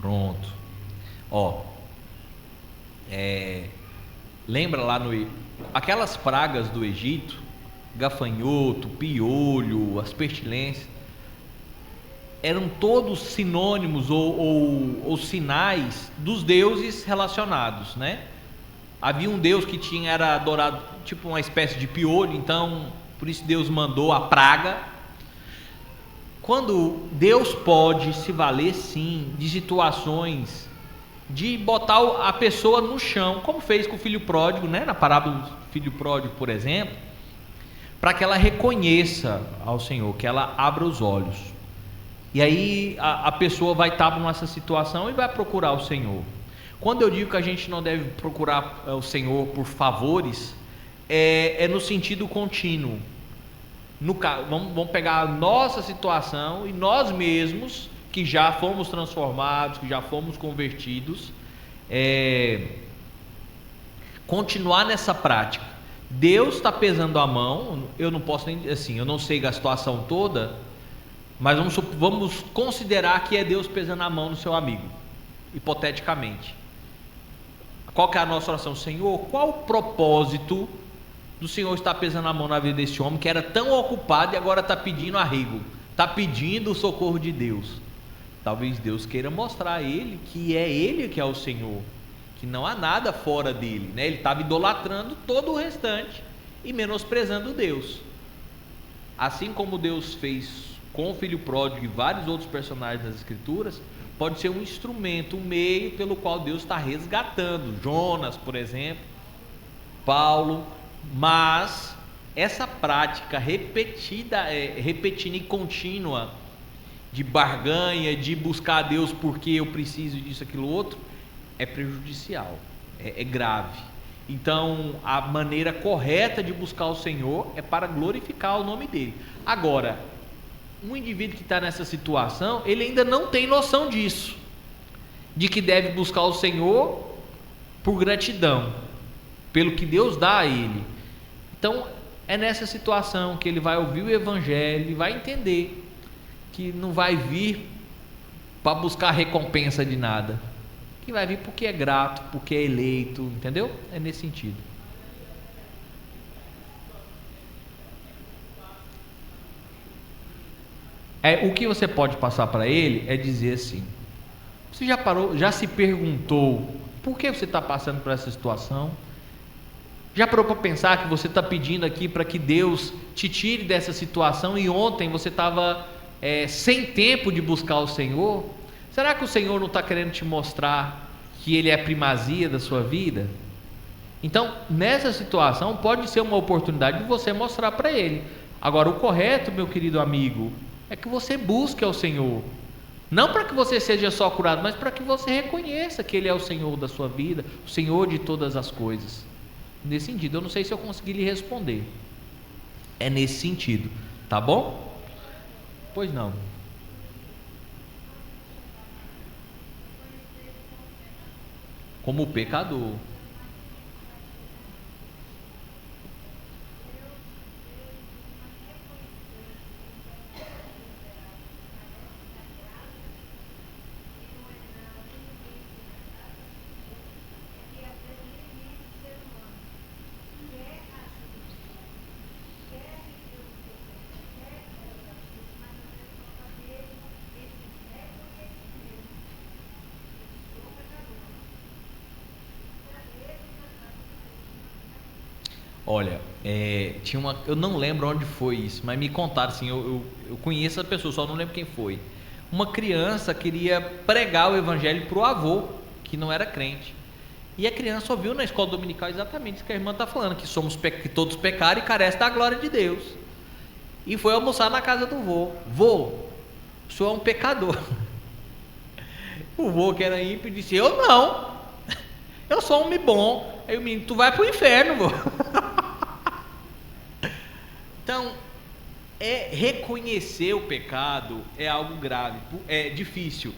Pronto. Lembra lá aquelas pragas do Egito, gafanhoto, piolho, as pestilências, eram todos sinônimos ou sinais dos deuses relacionados, né? Havia um deus que era adorado tipo uma espécie de piolho, então por isso Deus mandou a praga. Quando Deus pode se valer sim de situações de botar a pessoa no chão, como fez com o filho pródigo, né? Na parábola do filho pródigo, por exemplo, para que ela reconheça ao Senhor, que ela abra os olhos. E aí a pessoa vai estar nessa situação e vai procurar o Senhor. Quando eu digo que a gente não deve procurar o Senhor por favores, é no sentido contínuo. Vamos pegar a nossa situação e nós mesmos, que já fomos transformados, que já fomos convertidos, continuar nessa prática. Deus está pesando a mão, eu não posso nem assim, eu não sei a situação toda, mas vamos considerar que é Deus pesando a mão no seu amigo, hipoteticamente. Qual que é a nossa oração? Senhor, qual o propósito do Senhor estar pesando a mão na vida desse homem que era tão ocupado e agora está pedindo arrego, está pedindo o socorro de Deus? Talvez Deus queira mostrar a ele que é ele que é o Senhor, que não há nada fora dele, né? Ele estava idolatrando todo o restante e menosprezando Deus. Assim como Deus fez com o filho pródigo e vários outros personagens das Escrituras, pode ser um instrumento, um meio pelo qual Deus está resgatando Jonas, por exemplo, Paulo. Mas essa prática repetida e contínua de barganha, de buscar a Deus porque eu preciso disso, aquilo, outro, é prejudicial, é grave. Então a maneira correta de buscar o Senhor é para glorificar o nome dele. Agora, um indivíduo que está nessa situação, ele ainda não tem noção disso, de que deve buscar o Senhor por gratidão, pelo que Deus dá a ele. Então é nessa situação que ele vai ouvir o Evangelho e vai entender que não vai vir para buscar recompensa de nada, que vai vir porque é grato, porque é eleito, entendeu? É nesse sentido. O que você pode passar para ele é dizer assim: você já parou, já se perguntou por que você está passando por essa situação? Já parou para pensar que você está pedindo aqui para que Deus te tire dessa situação e ontem você estava sem tempo de buscar o Senhor? Será que o Senhor não está querendo te mostrar que Ele é a primazia da sua vida? Então, nessa situação, pode ser uma oportunidade de você mostrar para Ele. Agora, o correto, meu querido amigo, é que você busque ao Senhor. Não para que você seja só curado, mas para que você reconheça que Ele é o Senhor da sua vida, o Senhor de todas as coisas. Nesse sentido, eu não sei se eu consegui lhe responder. É nesse sentido, tá bom? Pois não. Como pecador. Olha, eu não lembro onde foi isso, mas me contaram assim, eu conheço a pessoa, só não lembro quem foi. Uma criança queria pregar o evangelho para o avô, que não era crente. E a criança ouviu na escola dominical exatamente isso que a irmã está falando, que todos pecaram e carecem da glória de Deus. E foi almoçar na casa do vô. Vô, o senhor é um pecador. O vô, que era ímpio, disse: eu não, eu sou um homem bom. Aí o menino: tu vai para o inferno, vô. Então, reconhecer o pecado é algo grave, é difícil.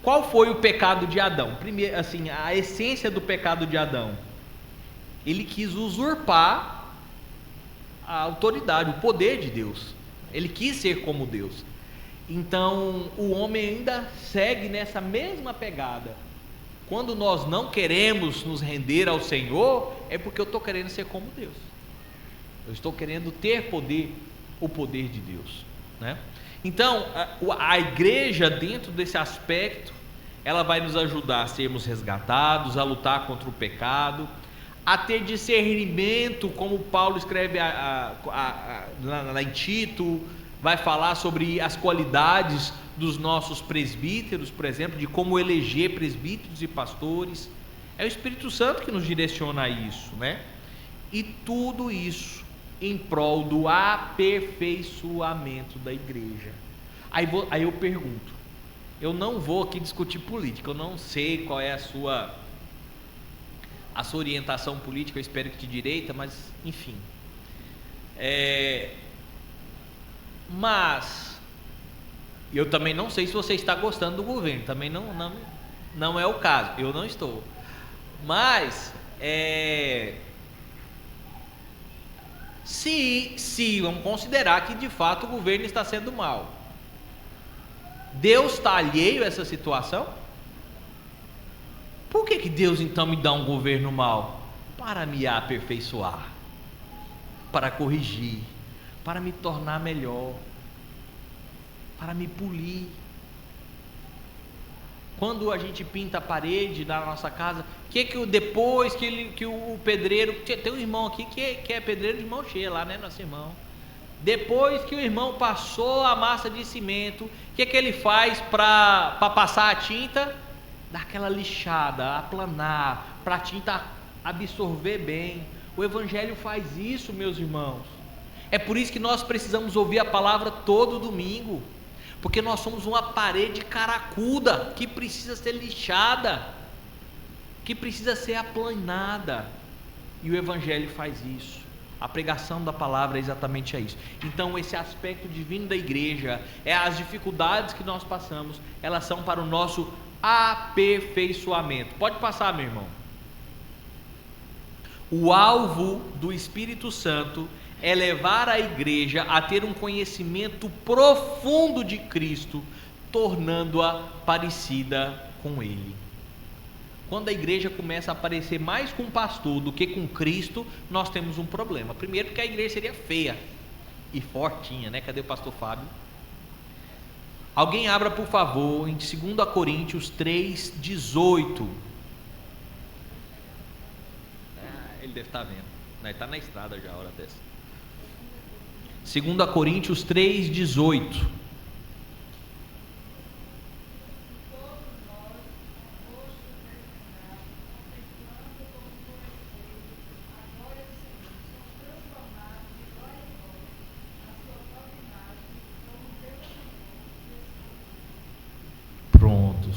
Qual foi o pecado de Adão? Primeiro, assim, a essência do pecado de Adão: ele quis usurpar a autoridade, o poder de Deus. Ele quis ser como Deus. Então, o homem ainda segue nessa mesma pegada. Quando nós não queremos nos render ao Senhor, é porque eu estou querendo ser como Deus. Eu estou querendo ter poder, o poder de Deus, né? Então, a igreja, dentro desse aspecto, ela vai nos ajudar a sermos resgatados, a lutar contra o pecado, a ter discernimento, como Paulo escreve lá em Tito, vai falar sobre as qualidades dos nossos presbíteros, por exemplo, de como eleger presbíteros e pastores. É o Espírito Santo que nos direciona a isso, né? E tudo isso em prol do aperfeiçoamento da igreja. Aí eu pergunto, eu não vou aqui discutir política, eu não sei qual é a sua a sua orientação política, eu espero que de direita, mas enfim. Mas eu também não sei se você está gostando do governo, também não é o caso, eu não estou. Mas se vamos considerar que de fato o governo está sendo mau, Deus está alheio a essa situação? Por que Deus então me dá um governo mau? Para me aperfeiçoar, para corrigir, para me tornar melhor, para me polir. Quando a gente pinta a parede da nossa casa, depois que o pedreiro, tem um irmão aqui que é pedreiro de mão cheia lá, né, nosso irmão. Depois que o irmão passou a massa de cimento, o que ele faz para passar a tinta? Dá aquela lixada, aplanar, para a tinta absorver bem. O Evangelho faz isso, meus irmãos. É por isso que nós precisamos ouvir a palavra todo domingo, porque nós somos uma parede caracuda que precisa ser lixada, que precisa ser aplanada, e o Evangelho faz isso. A pregação da palavra é exatamente isso. Então esse aspecto divino da igreja, as dificuldades que nós passamos, elas são para o nosso aperfeiçoamento. Pode passar, meu irmão. O alvo do Espírito Santo é levar a igreja a ter um conhecimento profundo de Cristo, tornando-a parecida com Ele. Quando a igreja começa a parecer mais com o pastor do que com Cristo, nós temos um problema. Primeiro, porque a igreja seria feia e fortinha, né? Cadê o pastor Fábio? Alguém abra, por favor, em 2 Coríntios 3:18. Ele deve estar vendo. Ele está na estrada já a hora dessa. 2 Coríntios 3:18.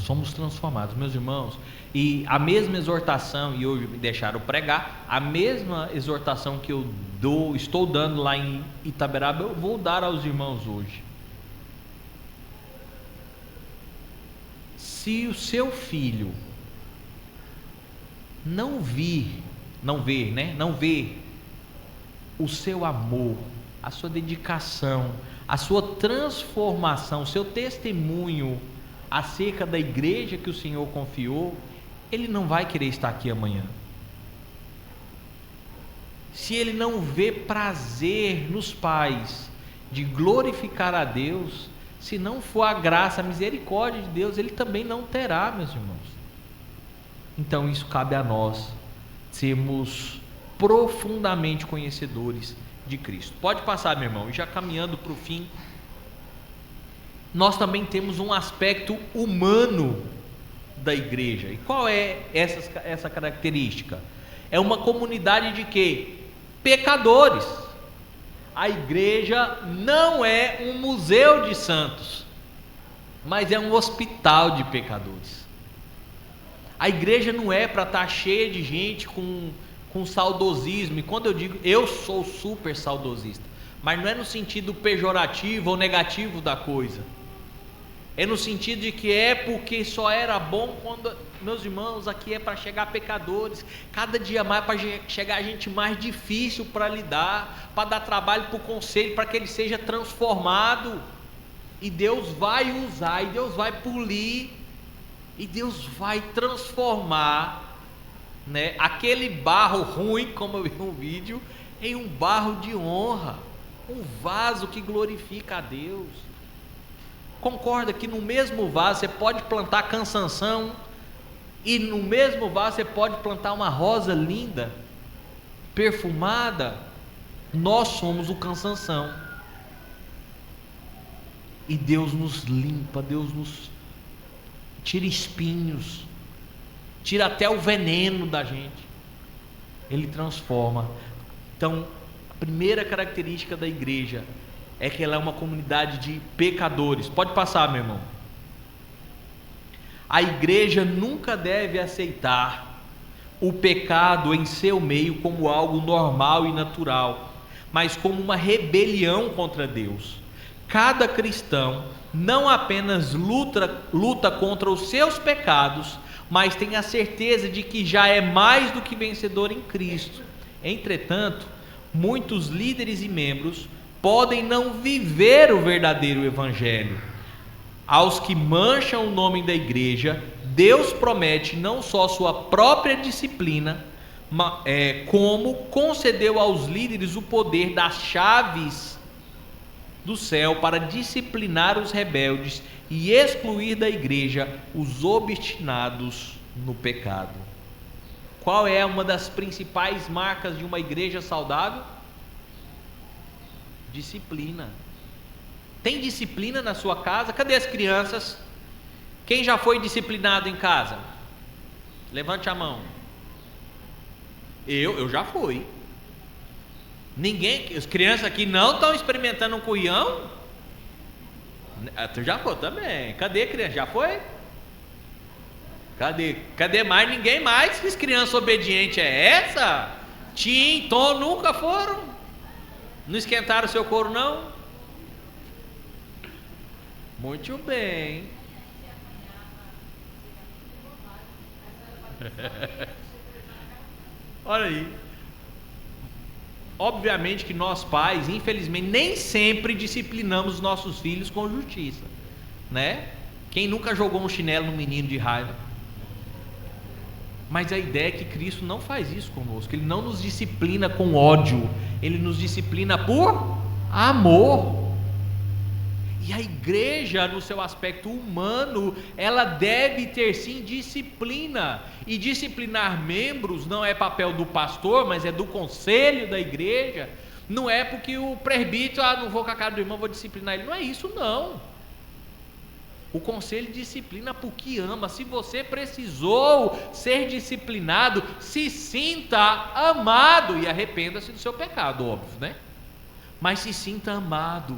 Somos transformados, meus irmãos. E a mesma exortação, e hoje me deixaram pregar, a mesma exortação que eu estou dando lá em Itaberaba, eu vou dar aos irmãos hoje. Se o seu filho não ver o seu amor, a sua dedicação, a sua transformação, o seu testemunho acerca da igreja que o Senhor confiou, ele não vai querer estar aqui amanhã. Se ele não vê prazer nos pais de glorificar a Deus, se não for a graça, a misericórdia de Deus, ele também não terá, meus irmãos. Então isso cabe a nós, sermos profundamente conhecedores de Cristo. Pode passar, meu irmão, e já caminhando para o fim, nós também temos um aspecto humano da igreja. E qual é essa característica? É uma comunidade de quê? Pecadores. A igreja não é um museu de santos, mas é um hospital de pecadores. A igreja não é para estar cheia de gente com saudosismo. E quando eu digo, eu sou super saudosista, mas não é no sentido pejorativo ou negativo da coisa. É no sentido de que é porque só era bom quando, meus irmãos, aqui é para chegar pecadores, cada dia mais para chegar gente mais difícil para lidar, para dar trabalho para o conselho, para que ele seja transformado, e Deus vai usar, e Deus vai polir, e Deus vai transformar, né, aquele barro ruim, como eu vi no vídeo, em um barro de honra, um vaso que glorifica a Deus. Concorda que no mesmo vaso você pode plantar cansanção, e no mesmo vaso você pode plantar uma rosa linda, perfumada? Nós somos o cansanção, e Deus nos limpa, Deus nos tira espinhos, tira até o veneno da gente, Ele transforma. Então, a primeira característica da igreja é que ela é uma comunidade de pecadores. Pode passar, meu irmão. A igreja nunca deve aceitar o pecado em seu meio como algo normal e natural, mas como uma rebelião contra Deus. Cada cristão não apenas luta contra os seus pecados, mas tem a certeza de que já é mais do que vencedor em Cristo. Entretanto, muitos líderes e membros podem não viver o verdadeiro evangelho. Aos que mancham o nome da igreja, Deus promete não só sua própria disciplina, como concedeu aos líderes o poder das chaves do céu para disciplinar os rebeldes e excluir da igreja os obstinados no pecado. Qual é uma das principais marcas de uma igreja saudável? Disciplina. Tem disciplina na sua casa? Cadê as crianças? Quem já foi disciplinado em casa? Levante a mão. Eu já fui. Ninguém, as crianças aqui não estão experimentando um cuião? Tu já foi também. Cadê a criança? Já foi? Cadê mais? Ninguém mais? Que criança obediente é essa? Tim, Tom nunca foram? Não esquentaram o seu couro não? Muito bem. Olha aí. Obviamente que nós pais, infelizmente, nem sempre disciplinamos os nossos filhos com justiça, né? Quem nunca jogou um chinelo no menino de raiva? Mas a ideia é que Cristo não faz isso conosco. Ele não nos disciplina com ódio, Ele nos disciplina por amor. E a igreja, no seu aspecto humano, ela deve ter sim disciplina. E disciplinar membros não é papel do pastor, mas é do conselho da igreja. Não é porque o presbítero, não vou com a cara do irmão, vou disciplinar ele. Não é isso não. O conselho disciplina porque ama. Se você precisou ser disciplinado, se sinta amado e arrependa-se do seu pecado, óbvio, né? Mas se sinta amado.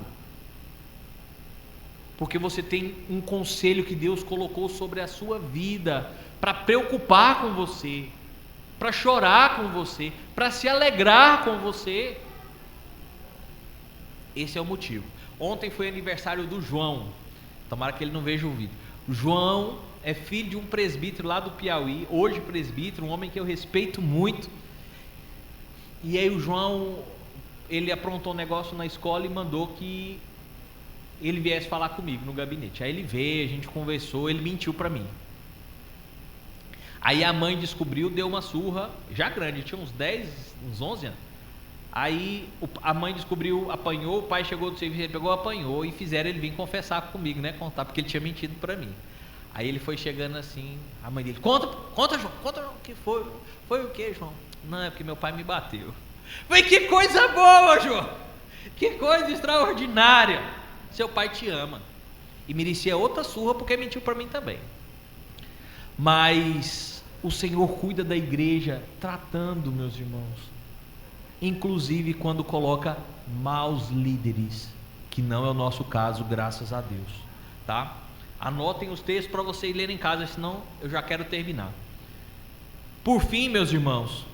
Porque você tem um conselho que Deus colocou sobre a sua vida, para preocupar com você, para chorar com você, para se alegrar com você. Esse é o motivo. Ontem foi aniversário do João, tomara que ele não veja o vídeo. O João é filho de um presbítero lá do Piauí, hoje presbítero, um homem que eu respeito muito. E aí o João, ele aprontou um negócio na escola e mandou que ele viesse falar comigo no gabinete. Aí ele veio, a gente conversou, ele mentiu para mim. Aí a mãe descobriu, deu uma surra, já grande, tinha uns 10, uns 11 anos. Aí a mãe descobriu, apanhou, o pai chegou do serviço, ele pegou, apanhou e fizeram ele vir confessar comigo, né, contar, porque ele tinha mentido para mim. Aí ele foi chegando assim, a mãe dele, conta João, o que foi? Foi o que, João? Não, é porque meu pai me bateu. Falei, que coisa boa, João, que coisa extraordinária. Seu pai te ama. E merecia outra surra porque mentiu para mim também. Mas o Senhor cuida da igreja tratando, meus irmãos, inclusive quando coloca maus líderes, que não é o nosso caso, graças a Deus, tá? Anotem os textos para vocês lerem em casa, senão eu já quero terminar. Por fim, meus irmãos,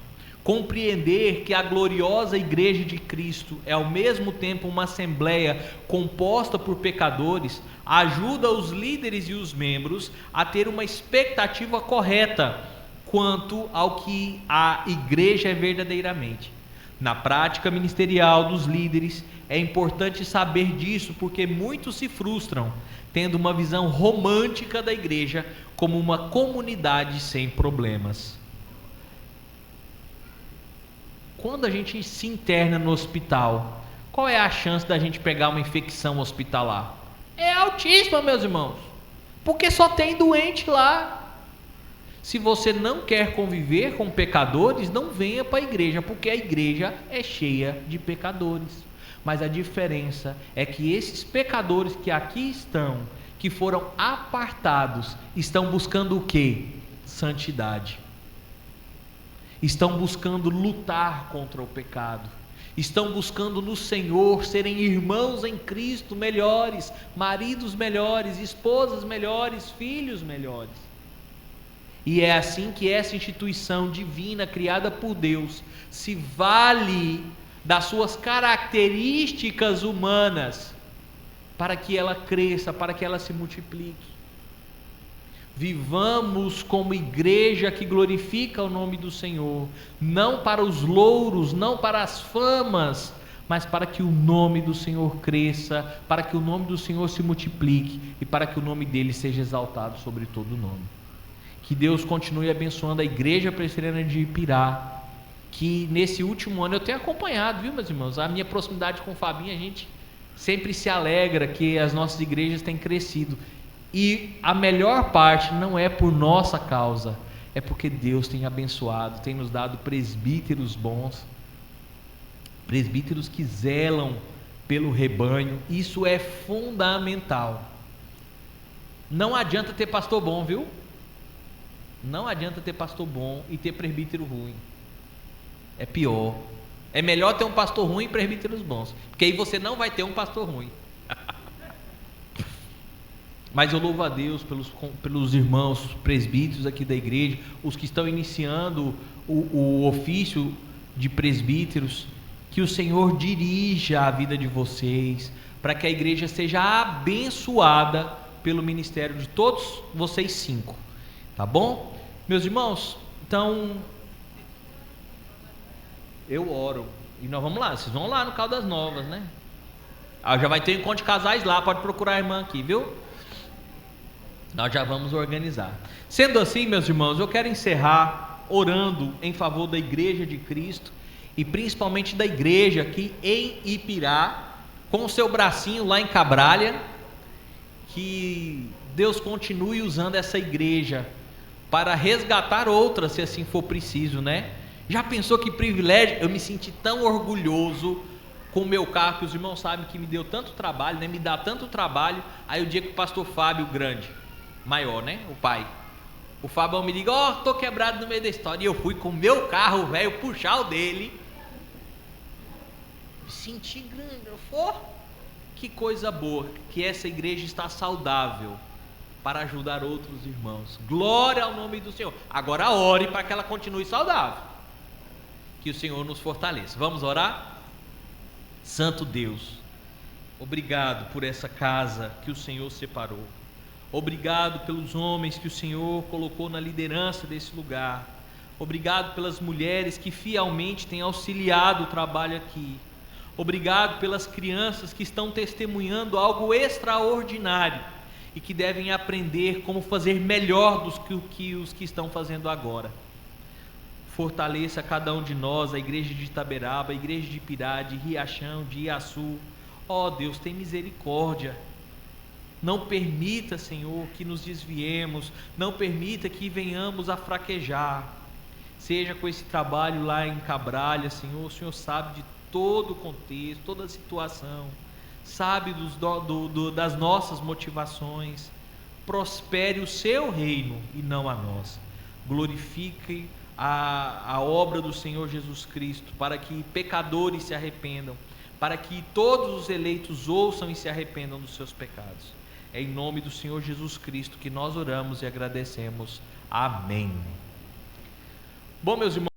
compreender que a gloriosa igreja de Cristo é ao mesmo tempo uma assembleia composta por pecadores, ajuda os líderes e os membros a ter uma expectativa correta quanto ao que a igreja é verdadeiramente. Na prática ministerial dos líderes, é importante saber disso, porque muitos se frustram, tendo uma visão romântica da igreja como uma comunidade sem problemas. Quando a gente se interna no hospital, qual é a chance da gente pegar uma infecção hospitalar? É altíssima, meus irmãos, porque só tem doente lá. Se você não quer conviver com pecadores, não venha para a igreja, porque a igreja é cheia de pecadores. Mas a diferença é que esses pecadores que aqui estão, que foram apartados, estão buscando o quê? Santidade. Estão buscando lutar contra o pecado, estão buscando no Senhor serem irmãos em Cristo melhores, maridos melhores, esposas melhores, filhos melhores. E é assim que essa instituição divina, criada por Deus, se vale das suas características humanas para que ela cresça, para que ela se multiplique. Vivamos como igreja que glorifica o nome do Senhor, não para os louros, não para as famas, mas para que o nome do Senhor cresça, para que o nome do Senhor se multiplique e para que o nome dele seja exaltado sobre todo o nome. Que Deus continue abençoando a Igreja Presbiteriana de Ipirá, que nesse último ano eu tenho acompanhado, viu, meus irmãos? A minha proximidade com o Fabinho, a gente sempre se alegra que as nossas igrejas têm crescido. E a melhor parte não é por nossa causa, é porque Deus tem abençoado, tem nos dado presbíteros bons, presbíteros que zelam pelo rebanho. Isso é fundamental. Não adianta ter pastor bom, viu? Não adianta ter pastor bom e ter presbítero ruim. É pior. É melhor ter um pastor ruim e presbíteros bons, porque aí você não vai ter um pastor ruim. Mas eu louvo a Deus pelos irmãos presbíteros aqui da igreja, os que estão iniciando o ofício de presbíteros. Que o Senhor dirija a vida de vocês, para que a igreja seja abençoada pelo ministério de todos vocês 5. Tá bom? Meus irmãos, então eu oro. E nós vamos lá, vocês vão lá no Caldas Novas, né? Já vai ter um encontro de casais lá, pode procurar a irmã aqui, viu? Nós já vamos organizar. Sendo assim, meus irmãos, eu quero encerrar orando em favor da Igreja de Cristo e principalmente da igreja aqui em Ipirá, com o seu bracinho lá em Cabralha. Que Deus continue usando essa igreja para resgatar outras, se assim for preciso, né? Já pensou que privilégio? Eu me senti tão orgulhoso com o meu carro, que os irmãos sabem que me deu tanto trabalho, né? Me dá tanto trabalho. Aí o dia que o pastor Fábio grande, maior, né? O pai, o Fábio me liga, tô quebrado no meio da história. E eu fui com o meu carro velho puxar o dele. Me senti grande, que coisa boa, que essa igreja está saudável para ajudar outros irmãos. Glória ao nome do Senhor. Agora ore para que ela continue saudável, que o Senhor nos fortaleça. Vamos orar? Santo Deus, obrigado por essa casa que o Senhor separou. Obrigado pelos homens que o Senhor colocou na liderança desse lugar. Obrigado pelas mulheres que fielmente têm auxiliado o trabalho aqui. Obrigado pelas crianças que estão testemunhando algo extraordinário e que devem aprender como fazer melhor do que os que estão fazendo agora. Fortaleça cada um de nós, a igreja de Itaberaba, a igreja de Ipirá, de Riachão, de Iaçu. Ó Deus, tem misericórdia. Não permita, Senhor, que nos desviemos, não permita que venhamos a fraquejar. Seja com esse trabalho lá em Cabralha, Senhor, o Senhor sabe de todo o contexto, toda a situação, sabe das nossas motivações. Prospere o seu reino e não a nossa. Glorifique a obra do Senhor Jesus Cristo, para que pecadores se arrependam, para que todos os eleitos ouçam e se arrependam dos seus pecados. É em nome do Senhor Jesus Cristo que nós oramos e agradecemos. Amém. Bom, meus irmãos,